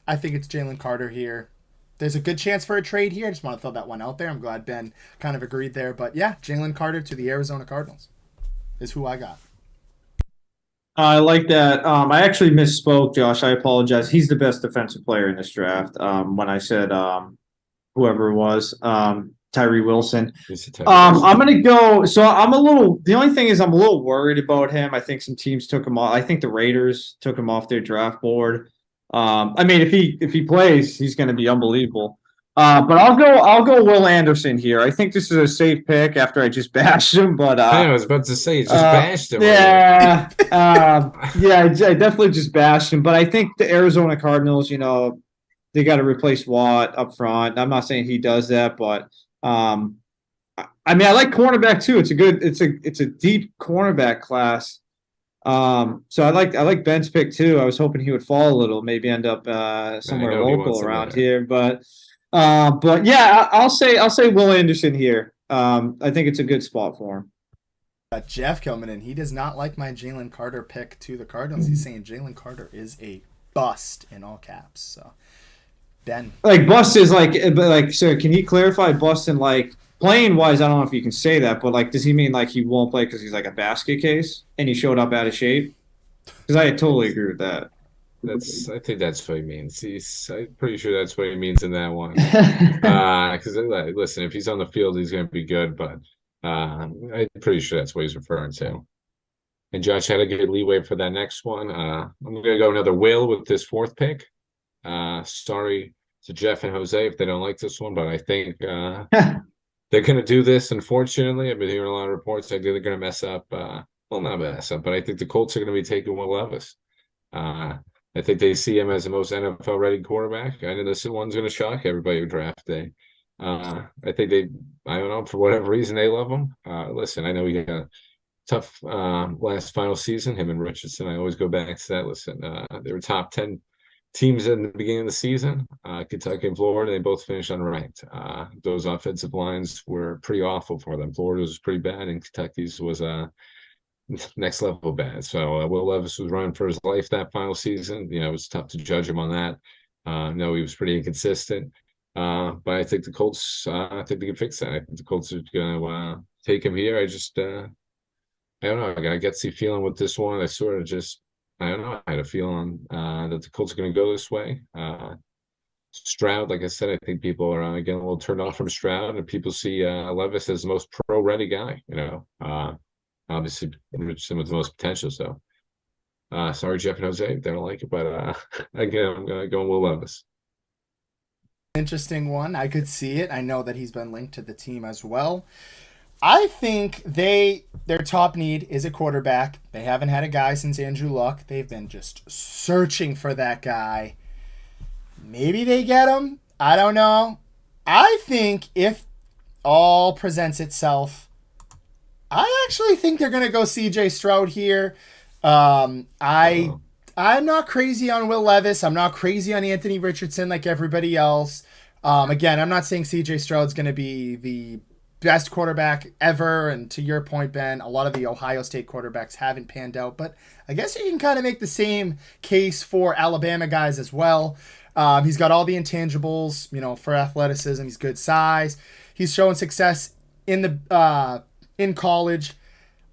I think it's Jalen Carter here. There's a good chance for a trade here. I just want to throw that one out there. I'm glad Ben kind of agreed there. But yeah, Jalen Carter to the Arizona Cardinals is who I got. I like that. I actually misspoke, Josh. I apologize. He's the best defensive player in this draft. When I said whoever it was, Tyree Wilson. I'm going to go. So the only thing is I'm a little worried about him. I think some teams took him off. I think the Raiders took him off their draft board. If he plays, he's going to be unbelievable. But I'll go Will Anderson here. I think this is a safe pick after I just bashed him. But I was about to say, just bashed him. Yeah, I definitely just bashed him. But I think the Arizona Cardinals, they got to replace Watt up front. I'm not saying he does that, but I like cornerback too. It's a deep cornerback class. So I like Ben's pick too. I was hoping he would fall a little, maybe end up somewhere local around here, but yeah, I'll say Will Anderson here. I think it's a good spot for him. Jeff coming in. He does not like my Jalen Carter pick to the Cardinals. He's saying Jalen Carter is a bust in all caps. So, Ben. Like bust is like, so can he clarify bust and like playing wise? I don't know if you can say that, but like, does he mean like he won't play because he's like a basket case and he showed up out of shape? Because I totally agree with that. I think that's what he means. I'm pretty sure that's what he means in that one. Because listen, if he's on the field, he's going to be good, but I'm pretty sure that's what he's referring to. And Josh had a good leeway for that next one. I'm going to go another Will with this fourth pick. Sorry to Jeff and Jose if they don't like this one, but I think they're going to do this. Unfortunately, I've been hearing a lot of reports. I think they're going to mess up. Well, not mess up, but I think the Colts are going to be taking Will Levis. I think they see him as the most NFL ready quarterback. I know this one's going to shock everybody with draft day. I think I don't know, for whatever reason, they love him. Listen, I know he had a tough last final season, him and Richardson. I always go back to that. Listen, they were top 10 teams in the beginning of the season. Kentucky and Florida, they both finished unranked. Those offensive lines were pretty awful for them. Florida's was pretty bad, and Kentucky's was next level bad. So Will Levis was running for his life that final season. It was tough to judge him on that. No, he was pretty inconsistent. But I think the Colts, I think they can fix that. I think the Colts are going to take him here. I don't know. I got a gutsy feeling with this one. I don't know. I had a feeling that the Colts are going to go this way. Stroud, like I said, I think people are getting a little turned off from Stroud, and people see Levis as the most pro-ready guy. Obviously, Richardson with the most potential. So, sorry, Jeff and Jose, they don't like it, but again, I'm going to go Will Levis. Interesting one. I could see it. I know that he's been linked to the team as well. I think their top need is a quarterback. They haven't had a guy since Andrew Luck. They've been just searching for that guy. Maybe they get him. I don't know. I think if all presents itself, I actually think they're going to go CJ Stroud here. I'm not crazy on Will Levis. I'm not crazy on Anthony Richardson like everybody else. Again, I'm not saying CJ Stroud's going to be the best quarterback ever. And to your point, Ben, a lot of the Ohio State quarterbacks haven't panned out. But I guess you can kind of make the same case for Alabama guys as well. He's got all the intangibles, for athleticism. He's good size. He's showing success in college.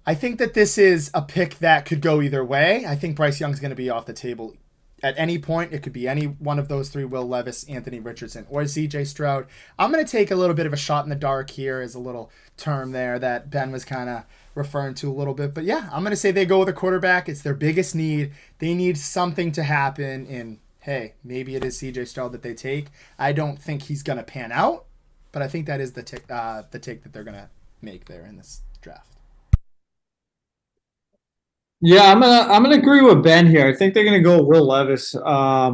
I think that this is a pick that could go either way. I think Bryce Young's going to be off the table at any point. It could be any one of those three: Will Levis, Anthony Richardson, or CJ Stroud. I'm going to take a little bit of a shot in the dark here as a little term there that Ben was kind of referring to a little bit. But yeah, I'm going to say they go with a quarterback. It's their biggest need. They need something to happen, and hey, maybe it is CJ Stroud that they take. I don't think he's going to pan out, but I think that is the take that they're going to make there in this draft. Yeah, I'm gonna agree with Ben here. I think they're gonna go Will Levis. I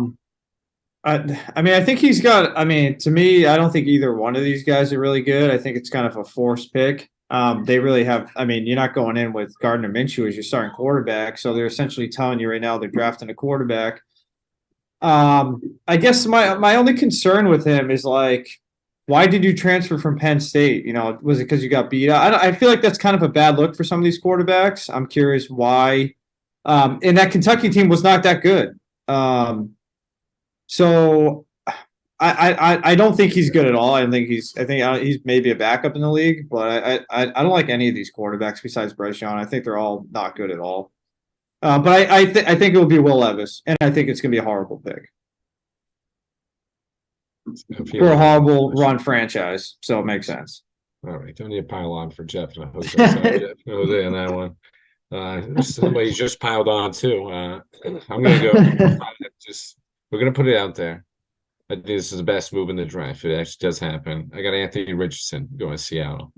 think he's got. To me, I don't think either one of these guys are really good. I think it's kind of a forced pick. They really have. You're not going in with Gardner Minshew as your starting quarterback, so they're essentially telling you right now they're drafting a quarterback. I guess my only concern with him is like, why did you transfer from Penn State? Was it because you got beat out? I feel like that's kind of a bad look for some of these quarterbacks. I'm curious why. And that Kentucky team was not that good. So I don't think he's good at all. I think he's maybe a backup in the league, but I don't like any of these quarterbacks besides Bryce Young. I think they're all not good at all. But I think it will be Will Levis, and I think it's going to be a horrible pick. For a horrible run franchise, so it makes sense. All right, don't need to pile on for Jeff and Jose. Jeff and Jose on that one. Somebody just piled on too. I'm gonna go. We're gonna put it out there. I think this is the best move in the draft. It actually does happen. I got Anthony Richardson going to Seattle.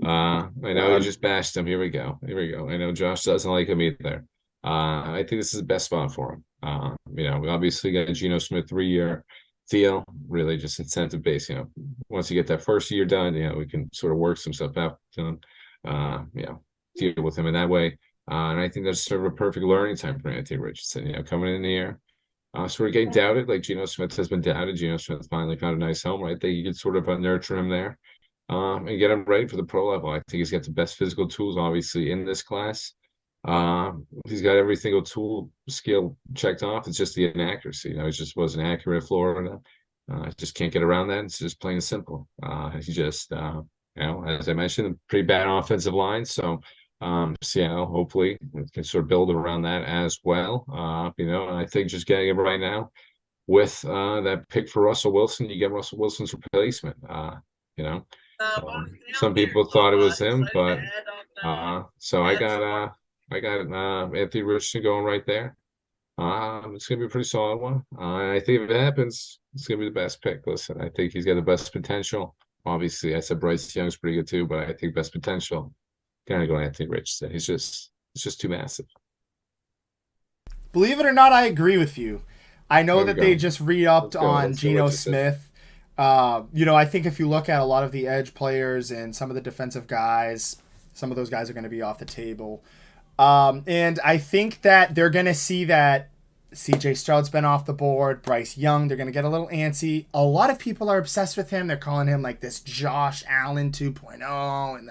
I know I just bashed him. Here we go. I know Josh doesn't like him either. I think this is the best spot for him. We obviously got Geno Smith 3-year deal, really just incentive based. Once you get that first year done, we can sort of work some stuff out, deal with him in that way. And I think that's sort of a perfect learning time for Anthony Richardson, coming in here, sort of getting doubted, like Geno Smith has been doubted. Geno Smith finally found a nice home, right? That you could sort of nurture him there. and get him ready for the pro level. I think he's got the best physical tools, obviously, in this class. He's got every single tool skill checked off. It's just the inaccuracy. He just wasn't accurate at Florida. Just can't get around that. It's just plain and simple. He just, as I mentioned, pretty bad offensive line. So Seattle hopefully can sort of build around that as well. And I think just getting it right now with that pick for Russell Wilson, you get Russell Wilson's replacement. Some people thought it was him, but so I got Anthony Richardson going right there. It's gonna be a pretty solid one. I think if it happens, it's gonna be the best pick. Listen, I think he's got the best potential. Obviously, I said Bryce Young's pretty good too, but I think best potential. Gotta go Anthony Richardson. It's just too massive. Believe it or not, I agree with you. I know that they just re-upped on Let's go Geno Richardson. Smith. I think if you look at a lot of the edge players and some of the defensive guys, some of those guys are going to be off the table. And I think that they're going to see that CJ Stroud's been off the board, Bryce Young, they're going to get a little antsy. A lot of people are obsessed with him. They're calling him like this Josh Allen 2.0 and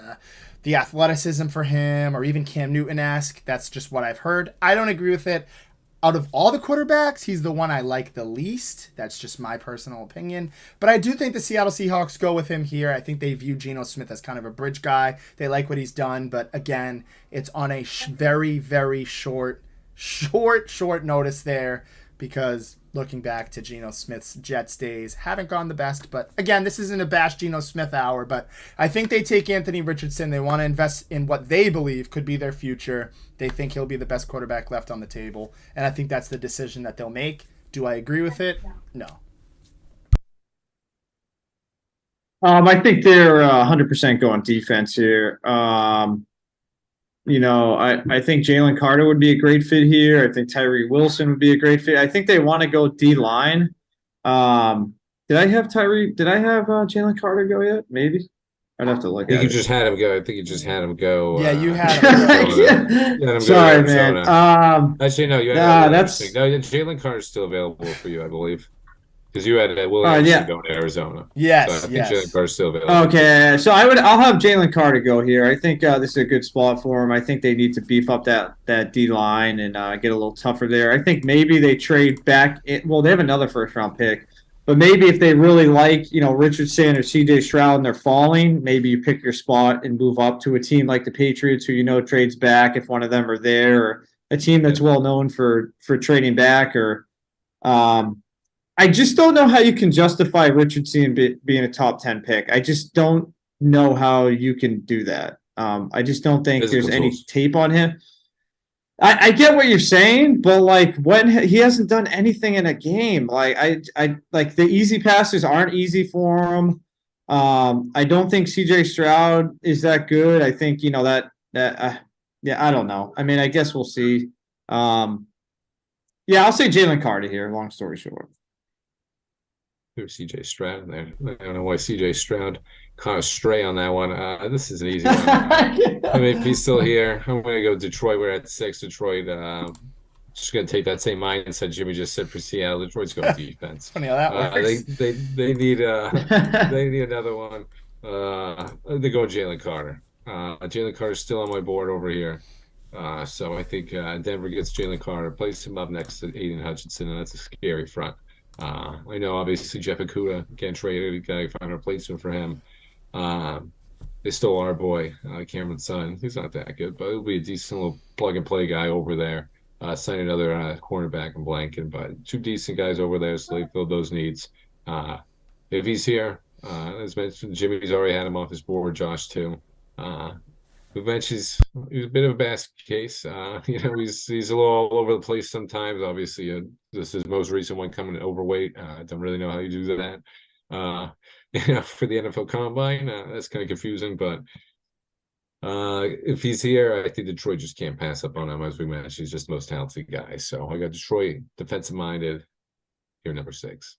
the athleticism for him, or even Cam Newton-esque. That's just what I've heard. I don't agree with it. Out of all the quarterbacks, he's the one I like the least. That's just my personal opinion. But I do think the Seattle Seahawks go with him here. I think they view Geno Smith as kind of a bridge guy. They like what he's done. But again, it's on a very, very short notice there, because looking back to Geno Smith's Jets days, haven't gone the best. But again, this isn't a bash Geno Smith hour, but I think they take Anthony Richardson. They want to invest in what they believe could be their future. They think he'll be the best quarterback left on the table, and I think that's the decision that they'll make. Do I agree with it? No. I think they're 100% going defense here. I think Jalen Carter would be a great fit here. I think Tyree Wilson would be a great fit. I think they want to go D line. Did I have Jalen Carter go yet? Maybe. I'd have to look I at think you it. just had him go. I think you just had him go. Yeah, you had him. Yeah. Sorry, man. Actually, no, you had Jalen Carter's still available for you, I believe, because you had Williams going to Arizona. Yes, so I think Jalen Carter's still available. Okay, so I'll have Jalen Carter go here. I think this is a good spot for him. I think they need to beef up that D line and get a little tougher there. I think maybe they trade back. They have another first round pick. But maybe if they really like, Richardson or CJ Stroud and they're falling, maybe you pick your spot and move up to a team like the Patriots, who trades back if one of them are there, or a team that's well known for trading back. Or I just don't know how you can justify Richardson being a top 10 pick. I just don't know how you can do that. I just don't think there's any tape on him. I get what you're saying, but when he hasn't done anything in a game, I the easy passes aren't easy for him. I don't think CJ Stroud is that good. I think I don't know. I mean, I guess we'll see. I'll say Jalen Carter here. Long story short. There's CJ Stroud there. I don't know why CJ Stroud caught a stray on that one. This is an easy one. I mean, if he's still here, I'm going to go Detroit. We're at 6. Detroit. Just going to take that same mindset Jimmy just said for Seattle. Detroit's going defense. Funny how that works. They need they need another one. They go Jalen Carter. Jalen Carter's still on my board over here. So I think Denver gets Jalen Carter, places him up next to Aiden Hutchinson, and that's a scary front. I know obviously Jeff Okudah getting traded. We got to find a replacement for him. They stole our boy, Cameron Sutton. He's not that good, but it'll be a decent little plug and play guy over there. Sign another cornerback in Blanken, but 2 decent guys over there, so they fill those needs. If he's here, as mentioned, Jimmy's already had him off his board, Josh too. He's a bit of a basket case. He's a little all over the place sometimes. Obviously, this is his most recent one coming overweight. I don't really know how you do that. For the NFL Combine, that's kind of confusing. But if he's here, I think Detroit just can't pass up on him. As we mentioned, he's just the most talented guy. So I got Detroit defensive minded here, number 6.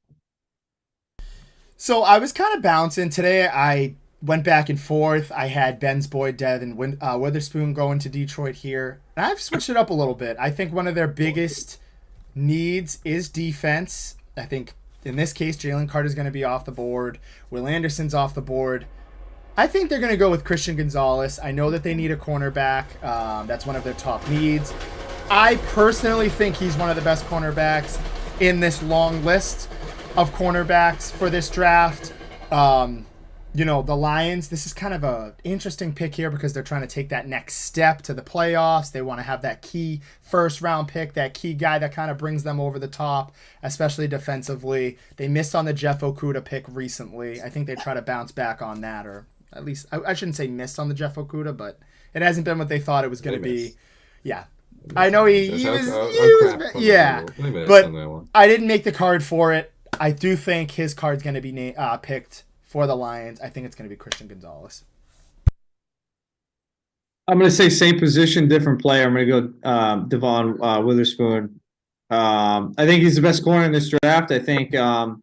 So I was kind of bouncing today. I went back and forth. I had Ben's boy Devin Witherspoon going to Detroit here. And I've switched it up a little bit. I think one of their biggest needs is defense. I think in this case, Jalen Carter's going to be off the board. Will Anderson's off the board. I think they're going to go with Christian Gonzalez. I know that they need a cornerback. That's one of their top needs. I personally think he's one of the best cornerbacks in this long list of cornerbacks for this draft. The Lions, this is kind of a interesting pick here because they're trying to take that next step to the playoffs. They want to have that key first round pick, that key guy that kind of brings them over the top, especially defensively. They missed on the Jeff Okudah pick recently. I think they try to bounce back on that, or at least I shouldn't say missed on the Jeff Okudah, but it hasn't been what they thought it was going to be. Yeah. I know he was yeah, but I didn't make the card for it. I do think his card's going to be picked for the Lions. I think it's going to be Christian Gonzalez. I'm going to say same position, different player. I'm going to go Devon Witherspoon. I think he's the best corner in this draft. I think, I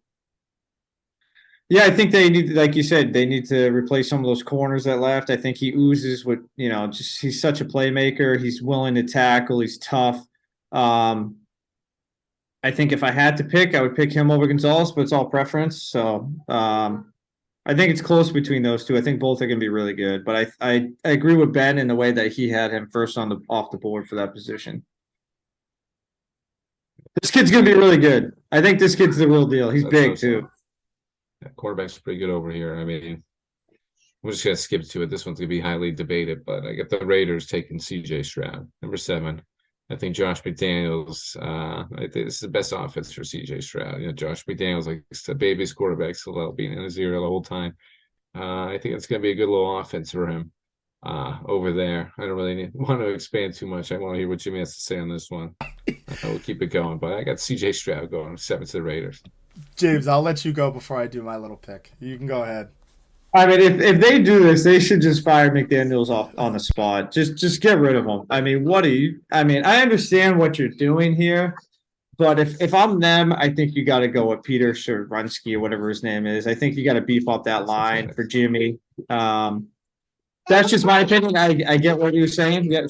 think they need, like you said, they need to replace some of those corners that left. I think he oozes with, he's such a playmaker. He's willing to tackle. He's tough. I think if I had to pick, I would pick him over Gonzalez, but it's all preference. So I think it's close between those two. I think both are going to be really good, but I agree with Ben in the way that he had him first off the board for that position. This kid's going to be really good. I think this kid's the real deal. He's big too. Yeah, quarterback's pretty good over here. I mean, we're just going to skip to it. This one's going to be highly debated, but I got the Raiders taking C.J. Stroud, number 7. I think Josh McDaniels, I think this is the best offense for C.J. Stroud. Josh McDaniels, like the baby's quarterback, still being in his ear the whole time. I think it's going to be a good little offense for him over there. I don't really want to expand too much. I want to hear what Jimmy has to say on this one. We'll keep it going, but I got C.J. Stroud going 7 to the Raiders. James, I'll let you go before I do my little pick. You can go ahead. I mean, if they do this, they should just fire McDaniels off on the spot. Just get rid of him. I mean, I understand what you're doing here, but if I'm them, I think you got to go with Peter Sherwinski or whatever his name is. I think you got to beef up that line for Jimmy. That's just my opinion. I get what you're saying. Yeah,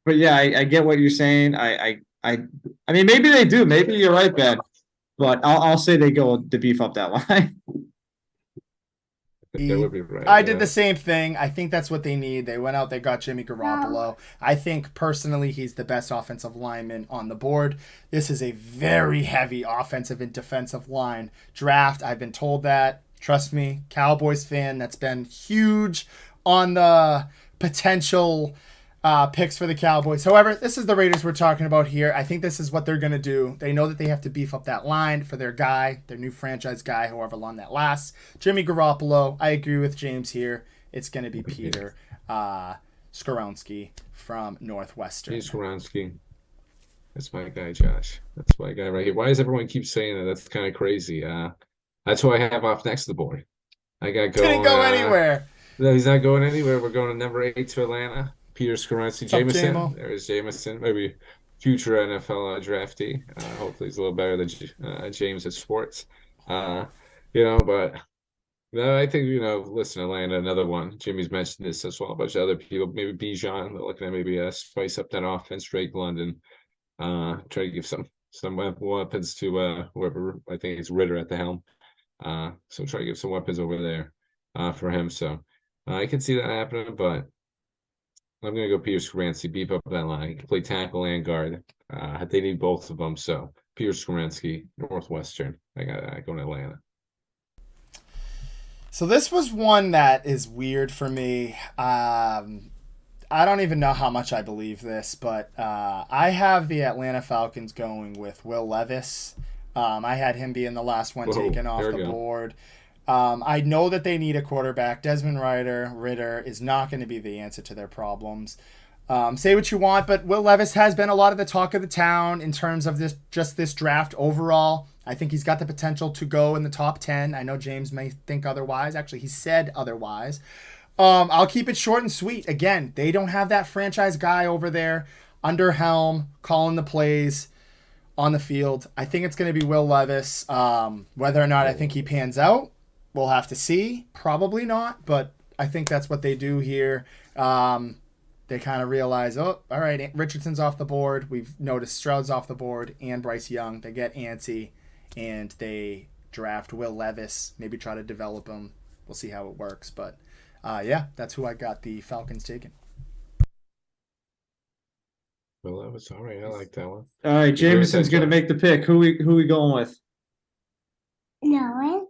but yeah, I get what you're saying. I mean, maybe they do. Maybe you're right, Ben. But I'll say they go to beef up that line. That would be right. I did the same thing. I think that's what they need. They went out, they got Jimmy Garoppolo. I think personally he's the best offensive lineman on the board. This is a very heavy offensive and defensive line draft. I've been told that. Trust me, Cowboys fan that's been huge on the potential picks for the Cowboys. However, this is the Raiders we're talking about here. I think this is what they're going to do. They know that they have to beef up that line for their guy, their new franchise guy, however long that lasts. Jimmy Garoppolo, I agree with James here. It's going to be Peter Skoronski from Northwestern. Peter Skoronski. That's my guy, Josh. That's my guy right here. Why does everyone keep saying that? That's kind of crazy. That's who I have off next to the board. I got going. Didn't go anywhere. No, he's not going anywhere. We're going to number 8 to Atlanta. Peter Skoronski, Jameson. There's Jameson, maybe future NFL draftee. Hopefully, he's a little better than James at sports. But no, I think listen, Atlanta, another one. Jimmy's mentioned this as well. A bunch of other people, maybe Bijan. They're looking at maybe spice up that offense. Drake London, try to give some weapons to whoever. I think it's Ritter at the helm. So try to give some weapons over there for him. So I can see that happening, but I'm going to go Peter Skoronski, beef up that line. He can play tackle and guard. They need both of them. So Peter Skoronski, Northwestern. I go to Atlanta. So this was one that is weird for me. I don't even know how much I believe this, but I have the Atlanta Falcons going with Will Levis. I had him being the last one taken off the board. I know that they need a quarterback. Desmond Ritter is not going to be the answer to their problems. Say what you want, but Will Levis has been a lot of the talk of the town in terms of this draft overall. I think he's got the potential to go in the top 10. I know James may think otherwise. Actually, he said otherwise. I'll keep it short and sweet. Again, they don't have that franchise guy over there under helm calling the plays on the field. I think it's going to be Will Levis. Whether or not I think he pans out, we'll have to see. Probably not, but I think that's what they do here. They kind of realize, all right, Richardson's off the board. We've noticed Stroud's off the board and Bryce Young. They get antsy, and they draft Will Levis, maybe try to develop him. We'll see how it works, but Yeah, that's who I got the Falcons taking. Well, that was all right. I like that one. All right, Agree with Jameson's that, gonna Josh. make the pick. Who we going with?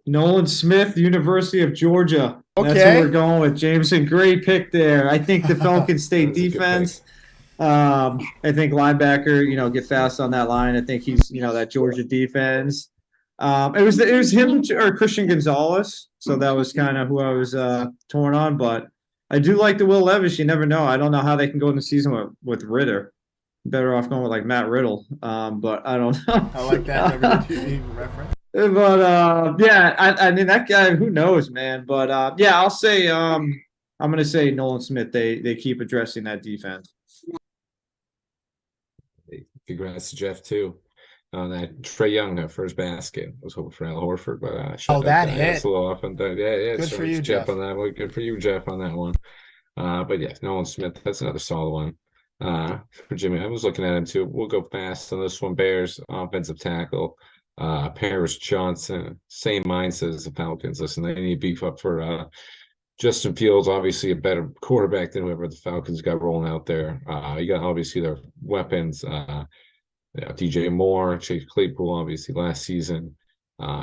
Nolan Smith, University of Georgia. That's Okay. who we're going with. Jameson, great pick there. I think the Falcons State That was a good defense. I think linebacker, get fast on that line. I think he's, that Georgia defense. It was him or Christian Gonzalez. So that was kind of who I was torn on. But I do like the Will Levis. You never know. I don't know how they can go in the season with Ritter. Better off going with like Matt Riddle. But I don't know. I like that WWE reference. But yeah, I mean that guy, who knows, man. But yeah, I'll say I'm gonna say Nolan Smith. They keep addressing that defense. Congrats to Jeff too on that Trae Young, that first basket. I was hoping for Al Horford, but that hit. It's a little off on that. Yeah. Good for you, Jeff, Jeff. on that one. Good for you, Jeff, on that one. But yeah, Nolan Smith, that's another solid one. For Jimmy, I was looking at him too. We'll go fast on this one. Bears offensive tackle. Paris Johnson, same mindset as the Falcons. Listen, they need beef up for Justin Fields, obviously a better quarterback than whoever the Falcons got rolling out there. You got obviously their weapons. DJ Moore, Chase Claypool, obviously last season,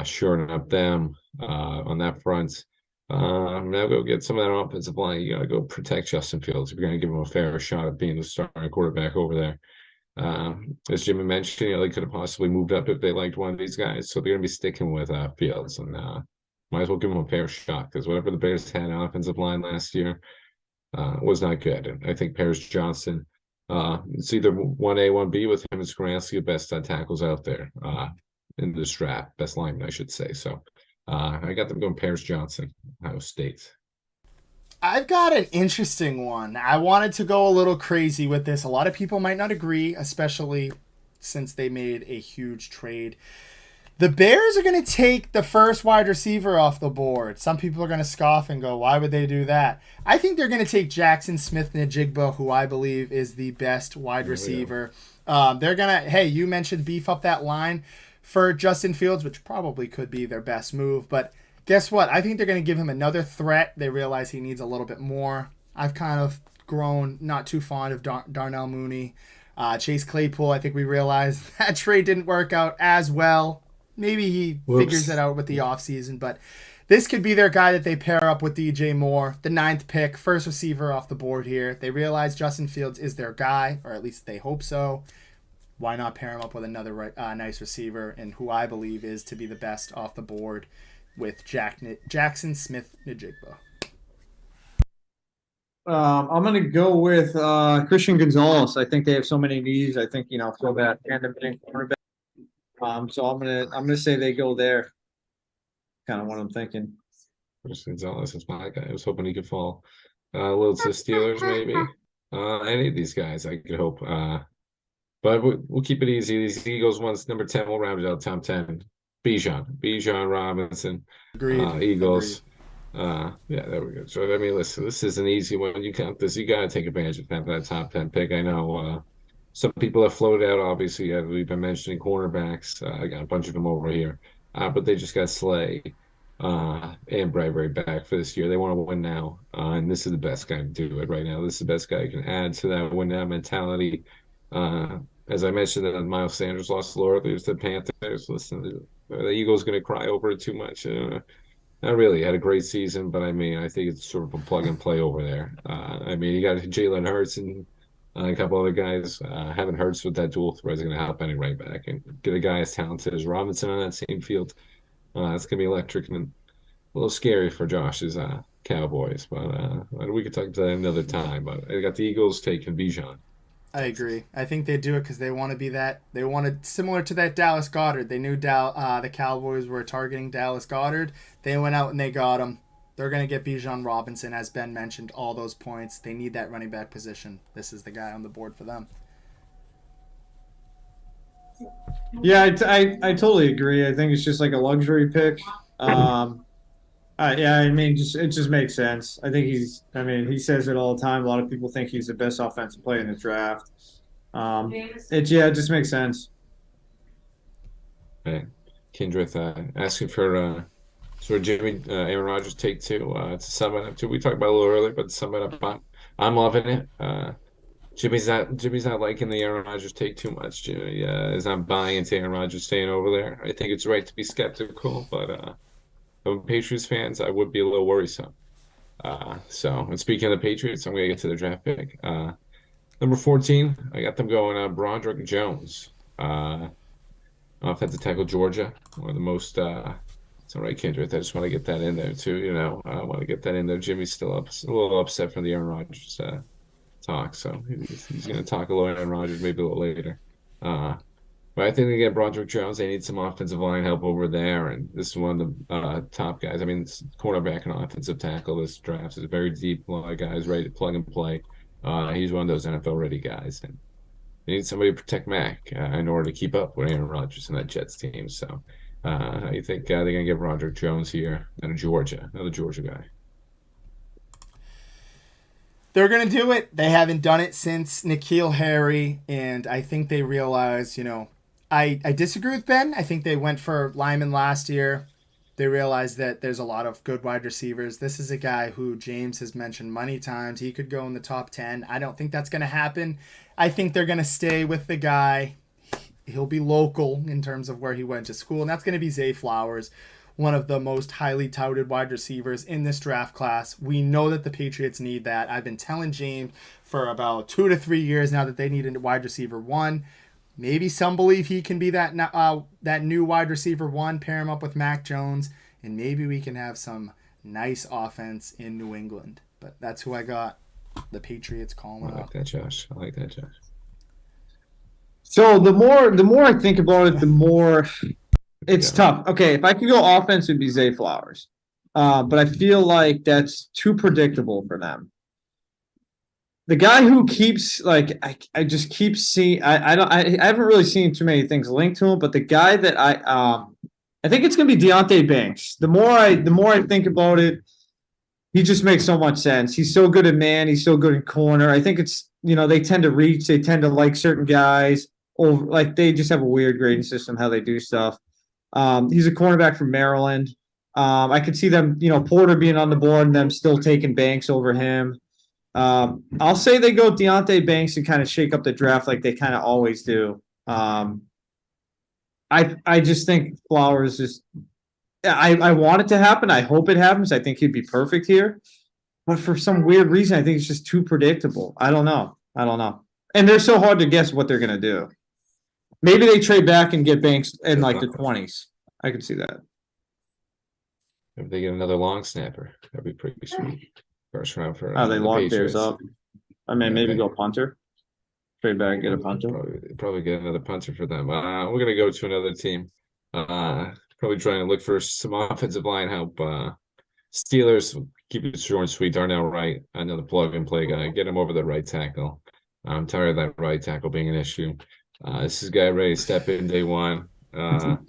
shoring up them on that front. Now go get some of that offensive line. You got to go protect Justin Fields if you're going to give him a fair shot at being the starting quarterback over there. As Jimmy mentioned, they could have possibly moved up if they liked one of these guys. So they're going to be sticking with Fields, and might as well give him a fair shot, because whatever the Bears had on offensive line last year was not good. And I think Paris Johnson, it's either 1A, 1B with him and Skoransky, the best tackles out there in this draft, best lineman, I should say. So I got them going Paris Johnson, Ohio State. I've got an interesting one. I wanted to go a little crazy with this. A lot of people might not agree, especially since they made a huge trade. The Bears are going to take the first wide receiver off the board. Some people are going to scoff and go, why would they do that? I think they're going to take Jackson Smith-Njigba, who I believe is the best wide receiver. They're going to, you mentioned beef up that line for Justin Fields, which probably could be their best move. But guess what? I think they're going to give him another threat. They realize he needs a little bit more. I've kind of grown not too fond of Darnell Mooney. Chase Claypool, I think we realized that trade didn't work out as well. Maybe he figures it out with the offseason, but this could be their guy that they pair up with DJ Moore, the 9th pick, first receiver off the board here. They realize Justin Fields is their guy, or at least they hope so. Why not pair him up with another nice receiver, and who I believe is to be the best off the board with Jackson Smith-Njigba? I'm going to go with Christian Gonzalez. I think they have so many needs. I think, fill that tandem in cornerback. So I'm gonna say they go there. Kind of what I'm thinking. Christian Gonzalez is my guy. I was hoping he could fall a little to the Steelers, maybe. Any of these guys, I could hope. But we'll keep it easy. These Eagles ones, number 10, we'll round it out. Top 10, Bijan Robinson. Agreed. Eagles. Yeah, there we go. So I mean, listen, this is an easy one. You count this. You got to take advantage of that top 10 pick. I know. Some people have floated out, obviously. We've been mentioning cornerbacks. I got a bunch of them over here. But they just got Slay and Bradbury back for this year. They want to win now. And this is the best guy to do it right now. This is the best guy who can add to that win now mentality. As I mentioned, that Miles Sanders lost loyalty to the Panthers. Listen, the Eagles going to cry over it too much. Not really. Had a great season, but I mean, I think it's sort of a plug and play over there. I mean, you got Jalen Hurts and a couple other guys. Having Hurts with that dual threat is going to help any right back, and get a guy as talented as Robinson on that same field. It's going to be electric and a little scary for Josh's Cowboys, but we could talk to that another time. But I got the Eagles taking Bijan. I agree. I think they do it because they want to be that. They wanted similar to that Dallas Goedert. They knew the Cowboys were targeting Dallas Goedert. They went out and they got him. They're going to get Bijan Robinson, as Ben mentioned, all those points. They need that running back position. This is the guy on the board for them. Yeah, I totally agree. I think it's just like a luxury pick. Yeah, I mean, it just makes sense. I think he says it all the time. A lot of people think he's the best offensive player in the draft. It just makes sense. Hey, Kindreth asking for So Jimmy, Aaron Rodgers take two. To sum it up, too. We talked about it a little earlier, but to sum it up, I'm loving it. Jimmy's not liking the Aaron Rodgers take too much. Jimmy is not buying into Aaron Rodgers staying over there. I think it's right to be skeptical, but if I'm Patriots fans, I would be a little worrisome. And speaking of the Patriots, I'm gonna get to the draft pick. Number 14, I got them going Broderick Jones. Offensive tackle Georgia, one of the most it's all right, Kendrick. I just want to get that in there too. I want to get that in there. Jimmy's still a little upset from the Aaron Rodgers talk, so he's going to talk a little Aaron Rodgers maybe a little later. But I think they get Broderick Jones. They need some offensive line help over there, and this is one of the top guys. I mean, cornerback and offensive tackle. This draft is very deep. A lot of guys ready to plug and play. He's one of those NFL ready guys, and they need somebody to protect Mac in order to keep up with Aaron Rodgers and that Jets team. So I think they're going to get Broderick Jones here out of Georgia, another Georgia guy. They're going to do it. They haven't done it since N'Keal Harry, and I think they realize, I disagree with Ben. I think they went for Lyman last year. They realized that there's a lot of good wide receivers. This is a guy who James has mentioned many times. He could go in the top 10. I don't think that's going to happen. I think they're going to stay with the guy. He'll be local in terms of where he went to school, and that's going to be Zay Flowers, one of the most highly touted wide receivers in this draft class. We know that the Patriots need that. I've been telling James for about 2 to 3 years now that they need a wide receiver one. Maybe some believe he can be that new wide receiver one, pair him up with Mac Jones, and maybe we can have some nice offense in New England. But that's who I got. The Patriots calling I like that, Josh. I like that, Josh. So the more I think about it, the more it's tough. Okay, if I could go offense, it'd be Zay Flowers. But I feel like that's too predictable for them. The guy who keeps I just keep seeing I haven't really seen too many things linked to him, but the guy that I think it's gonna be Deonte Banks. The more I think about it, he just makes so much sense. He's so good at man, he's so good in corner. I think it's they tend to reach, they tend to like certain guys, or they just have a weird grading system how they do stuff. He's a cornerback from Maryland. I could see them, Porter being on the board and them still taking Banks over him. I'll say they go Deonte Banks and kind of shake up the draft like they kind of always do. I just think Flowers is. I want it to happen. I hope it happens. I think he'd be perfect here, but for some weird reason, I think it's just too predictable. I don't know, and they're so hard to guess what they're gonna do. Maybe they trade back and get Banks in the 20s. I could see that. If they get another long snapper, that'd be pretty sweet. First round for they locked theirs up. I mean, maybe go punter. Trade back, get a punter. Probably get another punter for them. We're gonna go to another team. Probably trying to look for some offensive line help. Steelers, keep it short and sweet. Darnell Wright, another plug and play guy. Get him over the right tackle. I'm tired of that right tackle being an issue. This is a guy ready to step in day one. And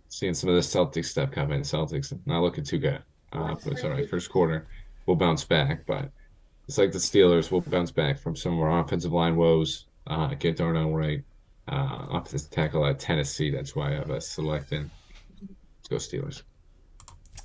seeing some of the Celtics stuff coming. Celtics not looking too good. First quarter we'll bounce back, but it's like the Steelers will bounce back from some of our offensive line woes. Get Darnell Wright, offensive tackle at Tennessee. That's why I have us selecting. Let's go Steelers.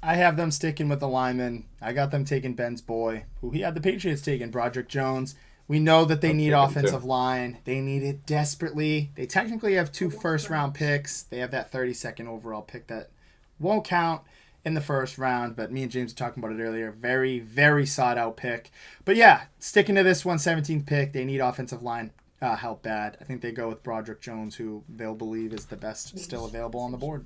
I have them sticking with the lineman. I got them taking Ben's boy, who he had the Patriots taking, Broderick Jones. We know that they need offensive line. They need it desperately. They technically have 2 first-round picks. They have that 32nd overall pick that won't count in the first round, but me and James were talking about it earlier. Very, very sought-out pick. But yeah, sticking to this 117th pick, they need offensive line help bad. I think they go with Broderick Jones, who they'll believe is the best still available on the board.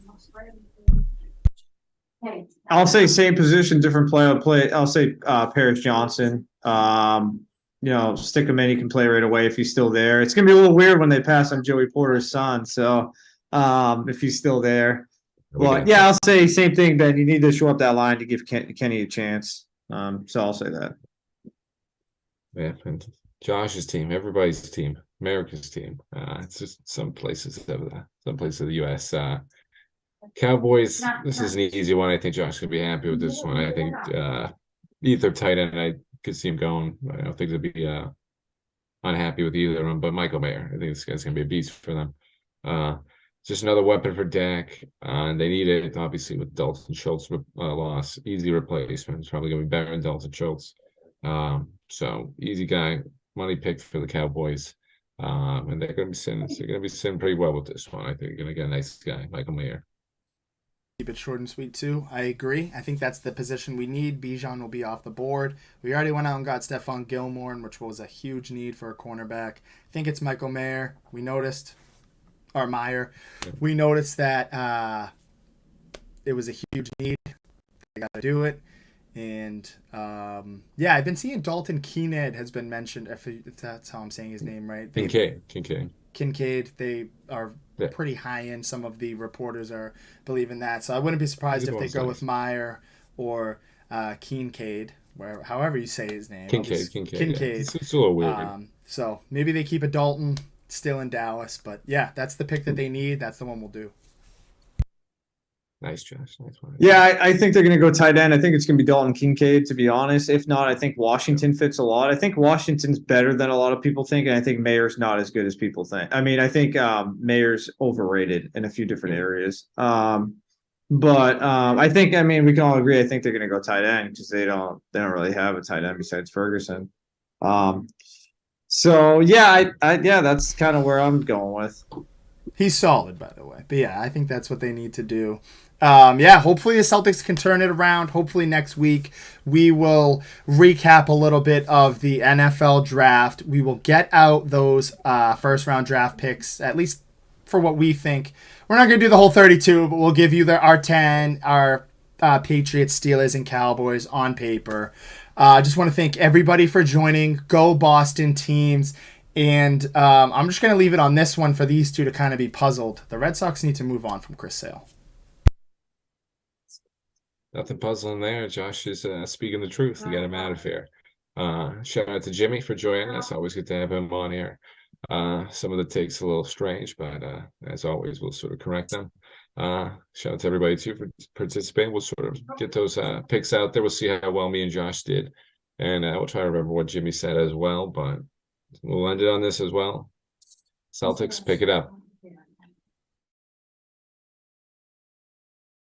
I'll say same position, different play. I'll say Paris Johnson. Stick him in. He can play right away if he's still there. It's gonna be a little weird when they pass on Joey Porter's son. So if he's still there, I'll say same thing, Ben. You need to shore up that line to give Kenny a chance. So I'll say that. Yeah, and Josh's team, everybody's team, America's team. It's just some places of the U.S. Cowboys. This is an easy one. I think Josh could be happy with this one. I think either tight end, I could see him going. I don't think they'd be unhappy with either of them. But Michael Mayer, I think this guy's gonna be a beast for them. just another weapon for Dak. And they need it, obviously, with Dalton Schultz loss. Easy replacement. It's probably going to be better than Dalton Schultz. So easy guy, money pick for the Cowboys. And they're going to be sitting pretty well with this one. I think they're going to get a nice guy, Michael Mayer. Keep it short and sweet too. I agree. I think that's the position we need. Bijan will be off the board. We already went out and got Stephon Gilmore, which was a huge need for a cornerback. I think it's Michael Mayer. We noticed that it was a huge need. They got to do it. And yeah, I've been seeing Dalton Kincaid has been mentioned, if that's how I'm saying his name right. Kincaid. They are pretty high in. Some of the reporters are believing that. So I wouldn't be surprised if they go with Meyer or Kincaid, however you say his name. Kincaid. Yeah. It's a little weird. So maybe they keep a Dalton still in Dallas. But yeah, that's the pick that they need. That's the one we'll do. Nice, Josh. Nice one. Yeah, I think they're going to go tight end. I think it's going to be Dalton Kincaid, to be honest. If not, I think Washington fits a lot. I think Washington's better than a lot of people think, and I think Mayer's not as good as people think. I mean, I think Mayer's overrated in a few different areas. But I think, I mean, we can all agree. I think they're going to go tight end because they don't really have a tight end besides Ferguson. So yeah, yeah, that's kind of where I'm going with. He's solid, by the way. But yeah, I think that's what they need to do. Yeah, hopefully the Celtics can turn it around. Hopefully next week we will recap a little bit of the NFL draft. We will get out those first round draft picks, at least for what we think. We're not going to do the whole 32, but we'll give you our 10, our Patriots, Steelers, and Cowboys on paper. I just want to thank everybody for joining. Go Boston teams. And I'm just going to leave it on this one for these two to kind of be puzzled. The Red Sox need to move on from Chris Sale. Nothing puzzling there. Josh is speaking the truth to get him out of here. Shout out to Jimmy for joining us. Always good to have him on here. Some of the takes a little strange, but as always, we'll sort of correct them. Shout out to everybody too for participating. We'll sort of get those picks out there. We'll see how well me and Josh did, and we'll try to remember what Jimmy said as well. But we'll end it on this as well. Celtics, pick it up.